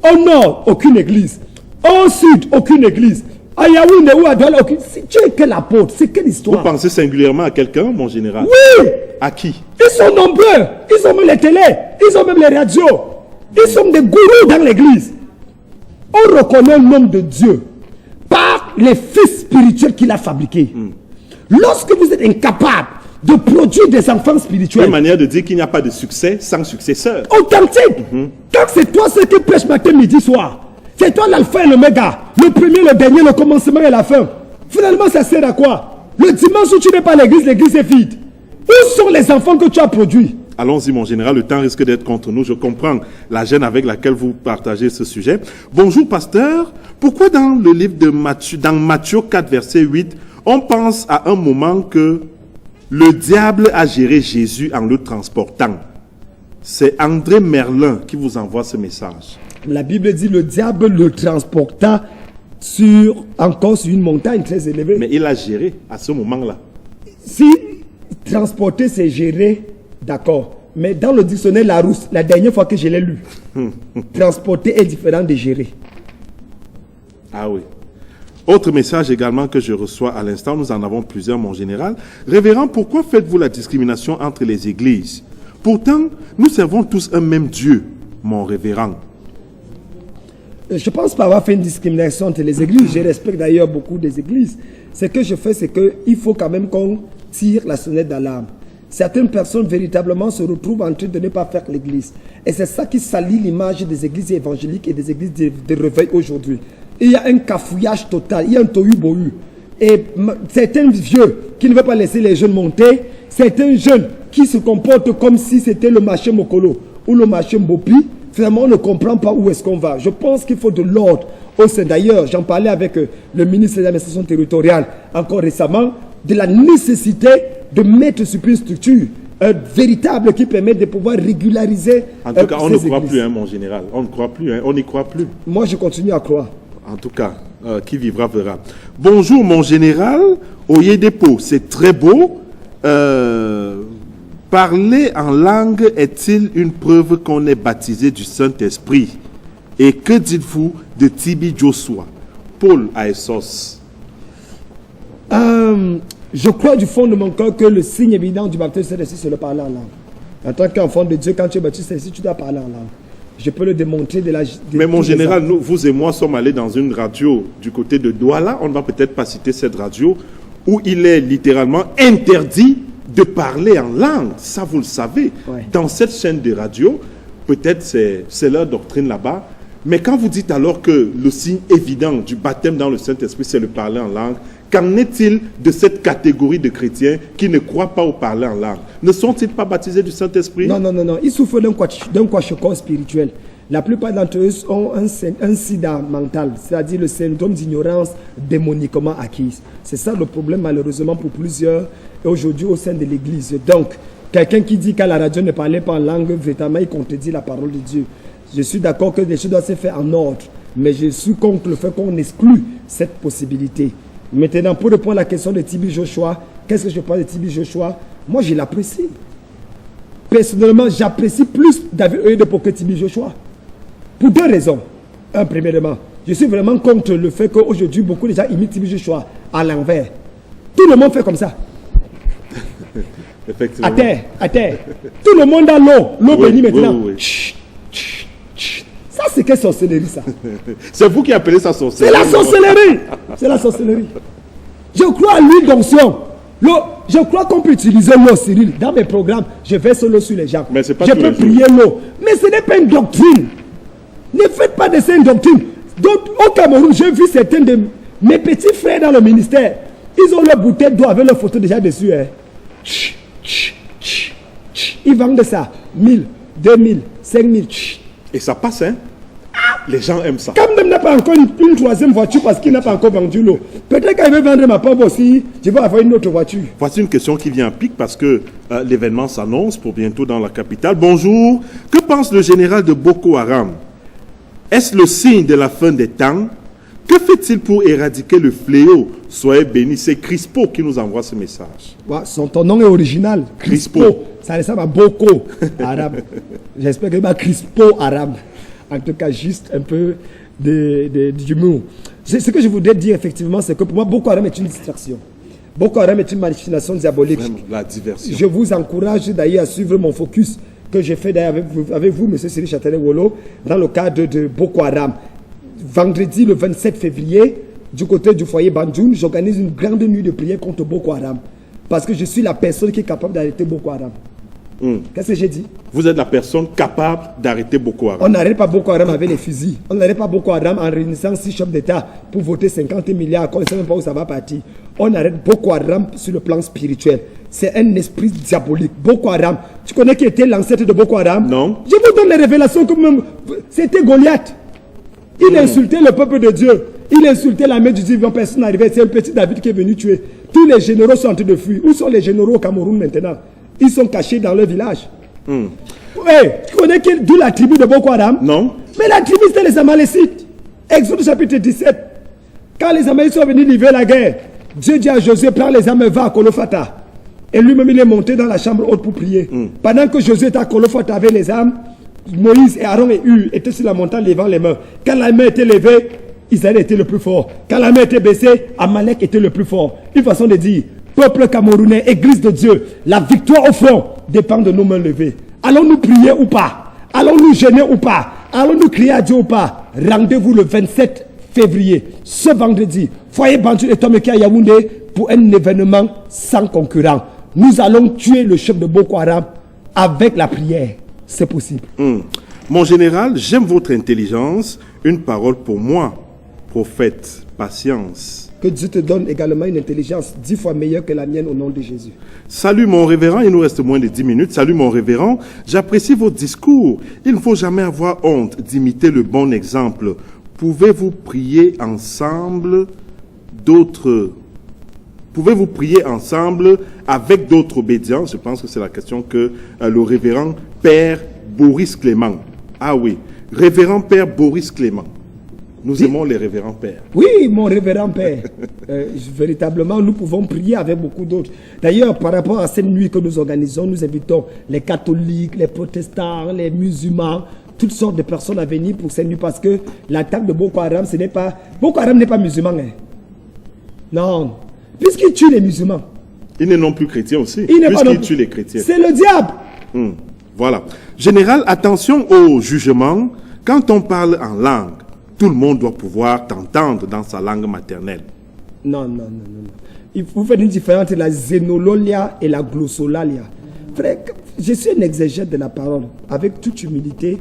[SPEAKER 3] Au nord, aucune église. Au sud, aucune église. À Yaoundé ou à Douala, aucune. Si tu es quel apôtre, c'est quelle histoire?
[SPEAKER 2] Vous pensez singulièrement à quelqu'un, mon général?
[SPEAKER 3] Oui!
[SPEAKER 2] À qui?
[SPEAKER 3] Ils sont nombreux. Ils ont même les télés. Ils ont même les radios. Ils sont des gourous dans l'église. On reconnaît le nom de Dieu par les fils spirituels qu'il a fabriqués. Lorsque vous êtes incapable de produire des enfants spirituels.
[SPEAKER 2] Une manière de dire qu'il n'y a pas de succès sans successeur.
[SPEAKER 3] Authentique. Quand c'est toi ce qui prêche matin, midi, soir. C'est toi l'alpha et l'oméga. Le premier, le dernier, le commencement et la fin. Finalement, ça sert à quoi? Le dimanche où tu n'es pas à l'église, l'église est vide. Où sont les enfants que tu as produits?
[SPEAKER 2] allons-y mon général, le temps risque d'être contre nous. Je comprends la gêne avec laquelle vous partagez ce sujet. Bonjour pasteur, pourquoi dans le livre de Matthieu, dans Matthieu 4 verset 8, on pense à un moment que le diable a géré Jésus en le transportant? C'est André Merlin qui vous envoie ce message.
[SPEAKER 3] La Bible dit le diable le transporta encore sur une montagne très élevée.
[SPEAKER 2] Mais il a géré à ce moment-là.
[SPEAKER 3] Si transporter c'est gérer, d'accord. Mais dans le dictionnaire Larousse, la dernière fois que je l'ai lu, transporter est différent de gérer.
[SPEAKER 2] Ah oui. Autre message également que je reçois à l'instant, nous en avons plusieurs mon général. Révérend, pourquoi faites-vous la discrimination entre les églises? Pourtant, nous servons tous un même Dieu, mon révérend.
[SPEAKER 3] Je pense pas avoir fait une discrimination entre les églises. Je respecte d'ailleurs beaucoup des églises. Ce que je fais, c'est qu'il faut quand même qu'on tire la sonnette d'alarme. Certaines personnes véritablement se retrouvent en train de ne pas faire l'église. Et c'est ça qui salit l'image des églises évangéliques et des églises de réveil aujourd'hui. Il y a un cafouillage total, il y a un tohu-bohu. Et certains vieux qui ne veulent pas laisser les jeunes monter, certains jeunes qui se comportent comme si c'était le marché Mokolo ou le marché Mbopi, finalement on ne comprend pas où est-ce qu'on va. Je pense qu'il faut de l'ordre au sein. D'ailleurs, j'en parlais avec le ministre de l'administration territoriale encore récemment, de la nécessité de mettre sur une structure véritable qui permet de pouvoir régulariser.
[SPEAKER 2] En tout cas, on ne croit plus, hein, mon général. On ne croit plus, hein, on n'y croit plus.
[SPEAKER 3] Moi, je continue à croire.
[SPEAKER 2] En tout cas, qui vivra verra. Bonjour, mon général. Oyedepo, c'est très beau. Parler en langue est-il une preuve qu'on est baptisé du Saint-Esprit? Et que dites-vous de Tibi Joshua? Paul à Essos.
[SPEAKER 3] Je crois du fond de mon cœur que le signe évident du baptême du Saint-Esprit, c'est le parler en langue. En tant qu'enfant de Dieu, quand tu es baptisé du Saint-Esprit, tu dois parler en langue. Je peux le démontrer de la...
[SPEAKER 2] Mais mon général, nous, vous et moi sommes allés dans une radio du côté de Douala, on ne va peut-être pas citer cette radio, où il est littéralement interdit de parler en langue. Ça, vous le savez.
[SPEAKER 3] Ouais.
[SPEAKER 2] Dans cette chaîne de radio, peut-être c'est leur doctrine là-bas, mais quand vous dites alors que le signe évident du baptême dans le Saint-Esprit, c'est le parler en langue, qu'en est-il de cette catégorie de chrétiens qui ne croient pas au parler en langue? Ne sont-ils pas baptisés du Saint-Esprit?
[SPEAKER 3] Non. Ils souffrent d'un kwashiorkor spirituel. La plupart d'entre eux ont un sida mental, c'est-à-dire le syndrome d'ignorance démoniquement acquise. C'est ça le problème malheureusement pour plusieurs aujourd'hui au sein de l'Église. Donc, quelqu'un qui dit qu'à la radio ne parlait pas en langue, véritablement il contredit la parole de Dieu. Je suis d'accord que les choses doivent se faire en ordre, mais je suis contre le fait qu'on exclue cette possibilité. Maintenant, pour répondre à la question de Tibi Joshua, qu'est-ce que je pense de Tibi Joshua? Moi, je l'apprécie. Personnellement, j'apprécie plus David Oyedepo que Tibi Joshua. Pour deux raisons. Un, premièrement, je suis vraiment contre le fait qu'aujourd'hui, beaucoup de gens imitent Tibi Joshua à l'envers. Tout le monde fait comme ça.
[SPEAKER 2] Effectivement.
[SPEAKER 3] À terre. Tout le monde a l'eau bénie maintenant.
[SPEAKER 2] Oui.
[SPEAKER 3] Ça, c'est quelle sorcellerie, ça?
[SPEAKER 2] C'est vous qui appelez ça sorcellerie.
[SPEAKER 3] C'est la sorcellerie. C'est la sorcellerie. Je crois à l'huile d'onction. Je crois qu'on peut utiliser l'eau, Cyril. Dans mes programmes, je verse l'eau sur les gens.
[SPEAKER 2] Mais c'est pas
[SPEAKER 3] je
[SPEAKER 2] tous
[SPEAKER 3] peux
[SPEAKER 2] les
[SPEAKER 3] prier l'eau. Mais ce n'est pas une doctrine. Ne faites pas de cette doctrine. Donc, au Cameroun, j'ai vu certains de mes petits frères dans le ministère. Ils ont leur bouteille d'eau avec leur photo déjà dessus. Hein. Ils vendent ça. 1000, 2000, 5000.
[SPEAKER 2] Et ça passe, hein? Les gens aiment ça.
[SPEAKER 3] Quand même n'a pas encore une troisième voiture parce qu'il n'a pas encore vendu l'eau. Peut-être qu'il veut vendre ma pomme aussi, je vais avoir une autre voiture.
[SPEAKER 2] Voici une question qui vient à pic parce que l'événement s'annonce pour bientôt dans la capitale. Bonjour, que pense le général de Boko Haram? Est-ce le signe de la fin des temps? Que fait-il pour éradiquer le fléau? Soyez bénis. C'est Crispo qui nous envoie ce message.
[SPEAKER 3] Ouais, ton nom est original.
[SPEAKER 2] Crispo.
[SPEAKER 3] Ça ressemble à Boko Haram. J'espère que c'est Crispo Haram. En tout cas, juste un peu d'humour. Ce que je voudrais dire effectivement, c'est que pour moi, Boko Haram est une distraction. Boko Haram est une manipulation diabolique.
[SPEAKER 2] Vraiment, la diversion.
[SPEAKER 3] Je vous encourage d'ailleurs à suivre mon focus que j'ai fait d'ailleurs avec vous, M. Cyril Châtelain-Wolo, dans le cadre de Boko Haram. Vendredi, le 27 février, du côté du foyer Banjoun, j'organise une grande nuit de prière contre Boko Haram. Parce que je suis la personne qui est capable d'arrêter Boko Haram. Qu'est-ce que j'ai dit?
[SPEAKER 2] Vous êtes la personne capable d'arrêter Boko Haram.
[SPEAKER 3] On n'arrête pas Boko Haram avec les fusils. On n'arrête pas Boko Haram en réunissant 6 chefs d'État pour voter 50 milliards. On ne sait même pas où ça va partir. On arrête Boko Haram sur le plan spirituel. C'est un esprit diabolique. Boko Haram. Tu connais qui était l'ancêtre de Boko Haram?
[SPEAKER 2] Non.
[SPEAKER 3] Je vous donne les révélations comme même. C'était Goliath. Il insultait le peuple de Dieu. Il insultait l'armée du Dieu. Personne n'arrivait. C'est un petit David qui est venu tuer. Tous les généraux sont en train de fuir. Où sont les généraux au Cameroun maintenant? Ils sont cachés dans leur village. Hey, tu connais d'où la tribu de Boko Haram?
[SPEAKER 2] Non.
[SPEAKER 3] Mais la tribu, c'était les Amalécites. Exode chapitre 17. Quand les Amalécites sont venus livrer la guerre, Dieu dit à Josué, prends les armes et va à Kolofata. Et lui-même, il est monté dans la chambre haute pour prier. Pendant que Josué était à Kolofata avec les armes, Moïse et Aaron et Hur étaient sur la montagne levant les mains. Quand la main était levée, Israël était le plus fort. Quand la main était baissée, Amalek était le plus fort. Une façon de dire, peuple camerounais, église de Dieu, la victoire au front dépend de nos mains levées. Allons-nous prier ou pas? Allons-nous jeûner ou pas? Allons-nous crier à Dieu ou pas? Rendez-vous le 27 février, ce vendredi, foyer Banjul et Tomeki à Yaoundé pour un événement sans concurrent. Nous allons tuer le chef de Boko Haram avec la prière. C'est possible.
[SPEAKER 2] Mon général, j'aime votre intelligence. Une parole pour moi, prophète, patience.
[SPEAKER 3] Que Dieu te donne également une intelligence 10 fois meilleure que la mienne au nom de Jésus.
[SPEAKER 2] Salut mon révérend, il nous reste moins de 10 minutes. Salut mon révérend, j'apprécie votre discours. Il ne faut jamais avoir honte d'imiter le bon exemple. Pouvez-vous prier ensemble Pouvez-vous prier ensemble avec d'autres obédients? Je pense que c'est la question que le révérend Père Boris Clément. Ah oui, révérend Père Boris Clément. Nous aimons les révérends pères.
[SPEAKER 3] Oui, mon révérend père. Véritablement, nous pouvons prier avec beaucoup d'autres. D'ailleurs, par rapport à cette nuit que nous organisons, nous invitons les catholiques, les protestants, les musulmans, toutes sortes de personnes à venir pour cette nuit parce que l'attaque de Boko Haram, ce n'est pas... Boko Haram n'est pas musulman. Hein. Non. Puisqu'il tue les musulmans.
[SPEAKER 2] Ils ne sont plus chrétiens aussi.
[SPEAKER 3] Puisqu'il
[SPEAKER 2] tue les chrétiens.
[SPEAKER 3] C'est le diable.
[SPEAKER 2] Voilà. Général, attention au jugement. Quand on parle en langue, tout le monde doit pouvoir t'entendre dans sa langue maternelle.
[SPEAKER 3] Non. Il faut faire une différence entre la zénololia et la glossolalia. Frère, je suis un exégète de la parole. Avec toute humilité,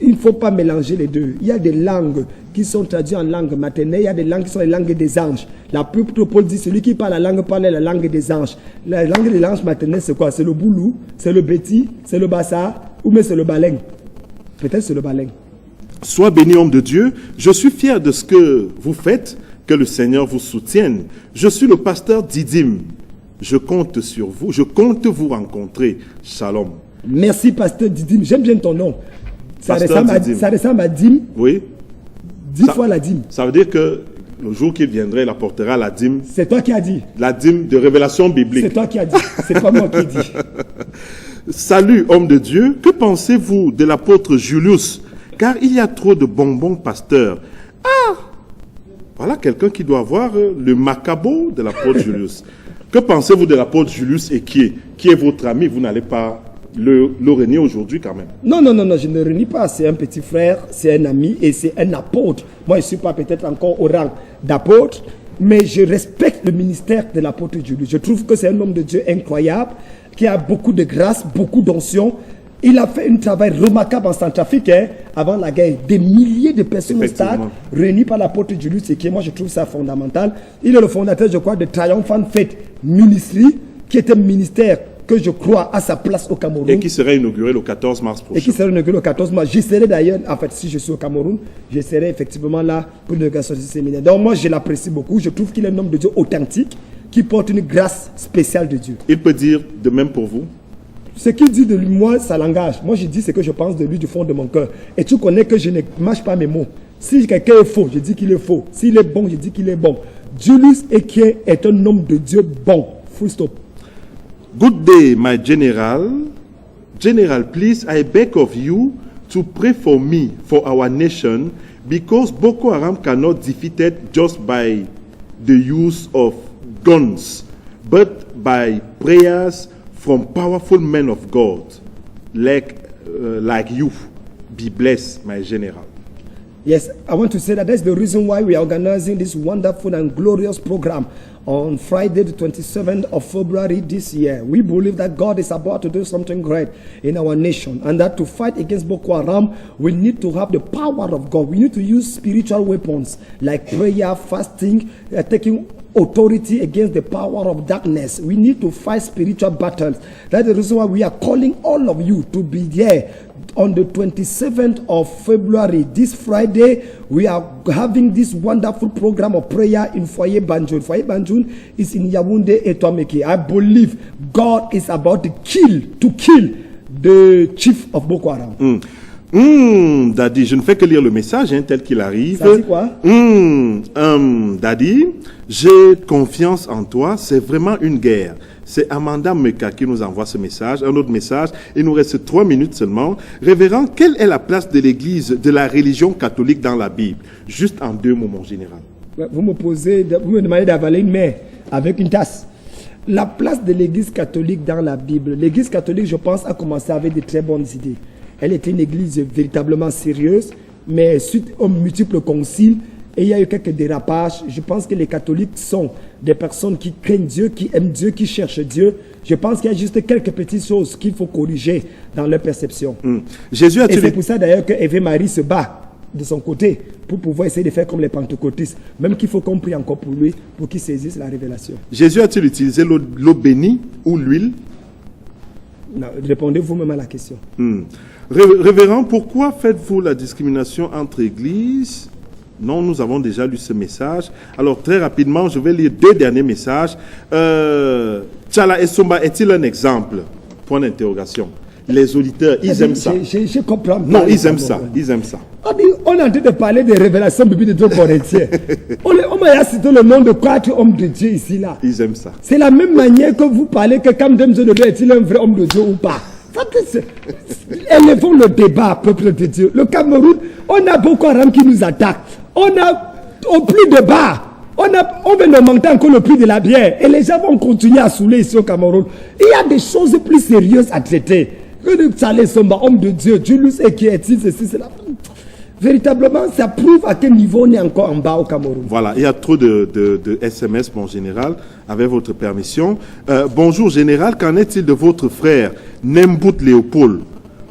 [SPEAKER 3] il ne faut pas mélanger les deux. Il y a des langues qui sont traduites en langue maternelle. Il y a des langues qui sont les langues des anges. L'apôtre Paul dit, celui qui parle la langue des anges. La langue des anges maternelle, c'est quoi? C'est le boulou, c'est le béti, c'est le bassa, ou même c'est le baleng. Peut-être c'est le baleng.
[SPEAKER 2] Sois béni, homme de Dieu. Je suis fier de ce que vous faites. Que le Seigneur vous soutienne. Je suis le pasteur Didim. Je compte sur vous. Je compte vous rencontrer. Shalom.
[SPEAKER 3] Merci, pasteur Didim. J'aime bien ton nom. Ça
[SPEAKER 2] Pasteur
[SPEAKER 3] ressemble à Dim.
[SPEAKER 2] Oui.
[SPEAKER 3] 10 fois la dîme.
[SPEAKER 2] Ça veut dire que le jour qu'il viendrait, il apportera la dîme.
[SPEAKER 3] C'est toi qui as dit.
[SPEAKER 2] La dîme de révélation biblique.
[SPEAKER 3] C'est toi qui as dit. C'est pas moi qui ai dit.
[SPEAKER 2] Salut, homme de Dieu. Que pensez-vous de l'apôtre Julius? Car il y a trop de bonbons pasteurs. Ah! Voilà quelqu'un qui doit avoir le macabo de l'apôtre Julius. Que pensez-vous de l'apôtre Julius et qui est votre ami? Vous n'allez pas le renier aujourd'hui quand même.
[SPEAKER 3] Non, je ne renie pas. C'est un petit frère, c'est un ami et c'est un apôtre. Moi, je ne suis pas peut-être encore au rang d'apôtre, mais je respecte le ministère de l'apôtre Julius. Je trouve que c'est un homme de Dieu incroyable, qui a beaucoup de grâce, beaucoup d'onction. Il a fait un travail remarquable en Centrafrique avant la guerre. Des milliers de personnes au stade réunies par l'apôtre Julius et qui, moi, je trouve ça fondamental. Il est le fondateur, je crois, de Triumphant Faith Ministry, qui est un ministère que je crois à sa place au Cameroun.
[SPEAKER 2] Et qui sera inauguré le 14 mars prochain.
[SPEAKER 3] Et qui sera inauguré le 14 mars. Je serai d'ailleurs, en fait, si je suis au Cameroun, je serai effectivement là pour l'inauguration de ce séminaire. Donc moi, je l'apprécie beaucoup. Je trouve qu'il est un homme de Dieu authentique, qui porte une grâce spéciale de Dieu.
[SPEAKER 2] Il peut dire de même pour vous?
[SPEAKER 3] Ce qu'il dit de lui, moi, ça l'engage. Moi, je dis ce que je pense de lui du fond de mon cœur. Et tu connais que je ne mâche pas mes mots. Si quelqu'un est faux, je dis qu'il est faux. S'il est bon, je dis qu'il est bon. Julius Eke est un homme de Dieu bon. Full stop.
[SPEAKER 2] Good day, my general. General, please, I beg of you to pray for me, for our nation, because Boko Haram cannot defeat it just by the use of guns, but by prayers from powerful men of God, like you. Be blessed, my general.
[SPEAKER 3] Yes, I want to say that that's the reason why we are organizing this wonderful and glorious program on Friday, the 27th of February this year. We believe that God is about to do something great in our nation, and that to fight against Boko Haram, we need to have the power of God. We need to use spiritual weapons like prayer, fasting, taking authority against the power of darkness. We need to fight spiritual battles. That's the reason why we are calling all of you to be there on the 27th of February, this Friday. We are having this wonderful program of prayer in Foyer Banjul. Foyer Banjul is in Yaoundé et Toameki. I believe God is about to kill the chief of Boko Haram.
[SPEAKER 2] Daddy, je ne fais que lire le message tel qu'il arrive.
[SPEAKER 3] Ça dit quoi?
[SPEAKER 2] Daddy, j'ai confiance en toi, c'est vraiment une guerre. C'est Amanda Meka qui nous envoie ce message, un autre message. Il nous reste 3 minutes seulement. Révérend, quelle est la place de l'Église, de la religion catholique dans la Bible? Juste en 2 mots, mon général.
[SPEAKER 3] Vous me demandez d'avaler une mer avec une tasse. La place de l'Église catholique dans la Bible. L'Église catholique, je pense, a commencé avec de très bonnes idées. Elle était une église véritablement sérieuse, mais suite aux multiples conciles, et il y a eu quelques dérapages. Je pense que les catholiques sont des personnes qui craignent Dieu, qui aiment Dieu, qui cherchent Dieu. Je pense qu'il y a juste quelques petites choses qu'il faut corriger dans leur perception.
[SPEAKER 2] Jésus a
[SPEAKER 3] et c'est pour ça d'ailleurs que Eve Marie se bat de son côté pour pouvoir essayer de faire comme les pentecôtistes. Même qu'il faut qu'on prie encore pour lui, pour qu'il saisisse la révélation.
[SPEAKER 2] Jésus a-t-il utilisé l'eau bénie ou l'huile?
[SPEAKER 3] Non, répondez vous-même à la question.
[SPEAKER 2] Révérend, pourquoi faites-vous la discrimination entre églises? Non, nous avons déjà lu ce message. Alors, très rapidement, je vais lire 2 derniers messages. Tchala Essomba est-il un exemple? Point d'interrogation. Les auditeurs, ils aiment ça.
[SPEAKER 3] Je comprends.
[SPEAKER 2] Non, ils aiment ça. Ils aiment ça.
[SPEAKER 3] On est en train de parler des révélations depuis de 2 Corinthiens. On m'a cité le nom de 4 hommes de Dieu ici, là.
[SPEAKER 2] Ils aiment ça.
[SPEAKER 3] C'est la même manière que vous parlez que Kamdem Zodolo est-il un vrai homme de Dieu ou pas? Élevons le débat, peuple de Dieu. Le Cameroun, on a Boko Haram qui nous attaque. On a au plus de bas. On vient d'augmenter encore le prix de la bière. Et les gens vont continuer à saouler ici au Cameroun. Il y a des choses plus sérieuses à traiter. Que de Tsalé Somba, homme de Dieu, Julius et qui est-il, ceci, cela. Véritablement, ça prouve à quel niveau on est encore en bas au Cameroun.
[SPEAKER 2] Voilà, il y a trop de SMS, mon général, avec votre permission. Bonjour, général, qu'en est-il de votre frère, Nembout Léopold?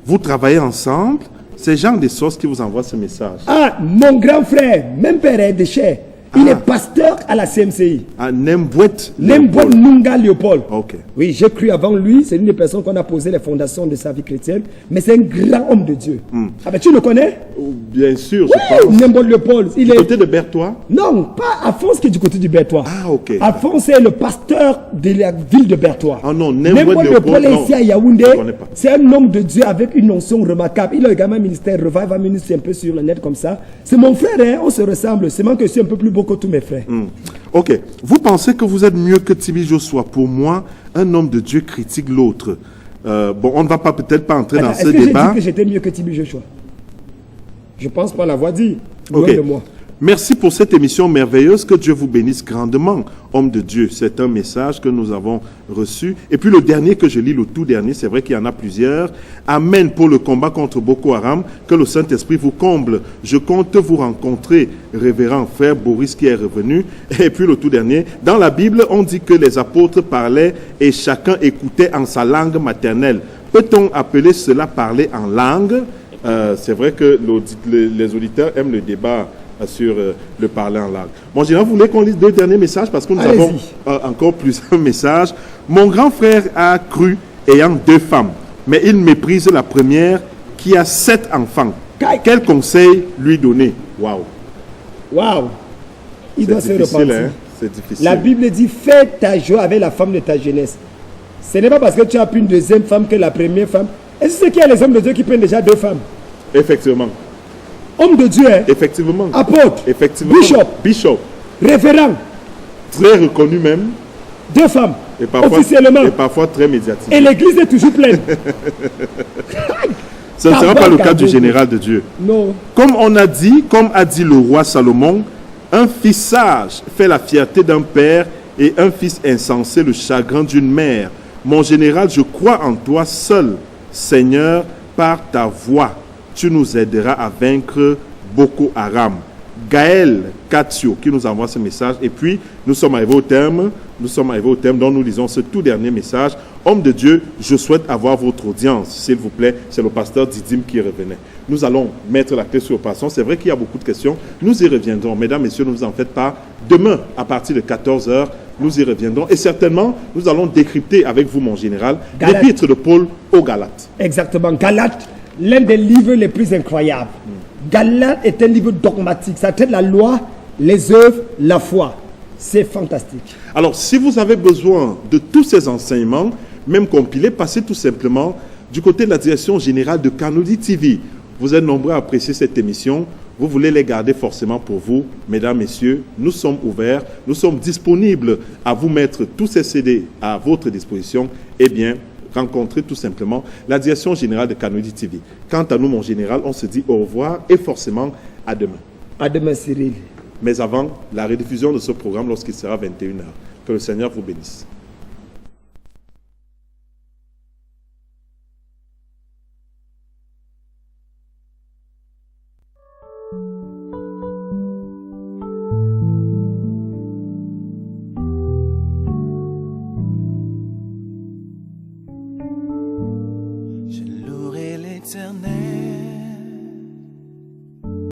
[SPEAKER 2] Vous travaillez ensemble? C'est Jean de Sauce qui vous envoie ce message.
[SPEAKER 3] Ah, mon grand frère, même père est de chair. Il est pasteur à la CMCI.
[SPEAKER 2] Ah, Nembouet
[SPEAKER 3] Nunga Léopold.
[SPEAKER 2] Ok.
[SPEAKER 3] Oui, j'ai cru avant lui. C'est une des personnes qu'on a posé les fondations de sa vie chrétienne. Mais c'est un grand homme de Dieu. Ah ben tu le connais?
[SPEAKER 2] Bien sûr,
[SPEAKER 3] oui,
[SPEAKER 2] je pense.
[SPEAKER 3] Nembouet Léopold. Il est
[SPEAKER 2] du côté de Berthois?
[SPEAKER 3] Non, pas Alphonse qui est du côté du Berthois.
[SPEAKER 2] Ah, ok.
[SPEAKER 3] Alphonse est le pasteur de la ville de Berthois.
[SPEAKER 2] Ah non,
[SPEAKER 3] Nembouet Léopold est ici à Yaoundé.
[SPEAKER 2] Je connais pas.
[SPEAKER 3] C'est un homme de Dieu avec une onction remarquable. Il a également un ministère Revival Ministry un peu sur le net comme ça. C'est mon frère, hein, on se ressemble. C'est moi que je suis un peu plus beau que tous mes frères.
[SPEAKER 2] Ok. Vous pensez que vous êtes mieux que Tibi Joshua? Pour moi, un homme de Dieu critique l'autre. Bon, on ne va peut-être pas entrer dans ce débat.
[SPEAKER 3] Est-ce que j'ai dit que j'étais mieux que Tibi Joshua? Je pense pas l'avoir dit. Loin de moi.
[SPEAKER 2] Merci pour cette émission merveilleuse. Que Dieu vous bénisse grandement, homme de Dieu. C'est un message que nous avons reçu. Et puis le dernier que je lis, le tout dernier, c'est vrai qu'il y en a plusieurs. Amen pour le combat contre Boko Haram. Que le Saint-Esprit vous comble. Je compte vous rencontrer, révérend frère Boris qui est revenu. Et puis le tout dernier, dans la Bible, on dit que les apôtres parlaient et chacun écoutait en sa langue maternelle. Peut-on appeler cela parler en langue? C'est vrai que les auditeurs aiment le débat sur le parler en langue. Mon général, vous voulez qu'on lise 2 derniers messages parce que nous avons encore plusieurs messages. Mon grand frère a cru ayant 2 femmes, mais il méprise la première qui a 7 enfants. Quel conseil lui donner? Waouh!
[SPEAKER 3] Waouh! Il doit se repentir.
[SPEAKER 2] Hein? C'est difficile.
[SPEAKER 3] La Bible dit, fais ta joie avec la femme de ta jeunesse. Ce n'est pas parce que tu as pris une deuxième femme que la première femme. Est-ce que c'est qu'il y a les hommes de Dieu qui prennent déjà 2 femmes?
[SPEAKER 2] Effectivement.
[SPEAKER 3] Homme de Dieu, hein?
[SPEAKER 2] Effectivement.
[SPEAKER 3] Apôtre.
[SPEAKER 2] Effectivement.
[SPEAKER 3] Bishop. Révérend.
[SPEAKER 2] Très reconnu même.
[SPEAKER 3] 2 femmes.
[SPEAKER 2] Et parfois,
[SPEAKER 3] officiellement.
[SPEAKER 2] Et parfois très médiatique.
[SPEAKER 3] Et l'église est toujours pleine.
[SPEAKER 2] Ce ne sera pas le cas du général de Dieu.
[SPEAKER 3] Non.
[SPEAKER 2] Comme a dit le roi Salomon, un fils sage fait la fierté d'un père et un fils insensé le chagrin d'une mère. Mon général, je crois en toi seul, Seigneur, par ta voix. Tu nous aideras à vaincre Boko Haram. Gaël Katio qui nous envoie ce message. Et puis, nous sommes arrivés au terme dont nous lisons ce tout dernier message. Homme de Dieu, je souhaite avoir votre audience, s'il vous plaît. C'est le pasteur Didim qui revenait. Nous allons mettre la clé sur l'opération. C'est vrai qu'il y a beaucoup de questions. Nous y reviendrons. Mesdames, messieurs, ne vous en faites pas. Demain, à partir de 14h, nous y reviendrons. Et certainement, nous allons décrypter avec vous, mon général, l'épître de Paul aux Galates.
[SPEAKER 3] Exactement. Galates, l'un des livres les plus incroyables. Galates est un livre dogmatique. Ça traite la loi, les œuvres, la foi. C'est fantastique.
[SPEAKER 2] Alors, si vous avez besoin de tous ces enseignements, même compilés, passez tout simplement du côté de la direction générale de Canody TV. Vous êtes nombreux à apprécier cette émission. Vous voulez les garder forcément pour vous. Mesdames, messieurs, nous sommes ouverts. Nous sommes disponibles à vous mettre tous ces CD à votre disposition. Eh bien, rencontrez tout simplement la direction générale de Canody TV. Quant à nous, mon général, on se dit au revoir et forcément à demain.
[SPEAKER 3] À demain, Cyril.
[SPEAKER 2] Mais avant, la rediffusion de ce programme lorsqu'il sera 21h. Que le Seigneur vous bénisse.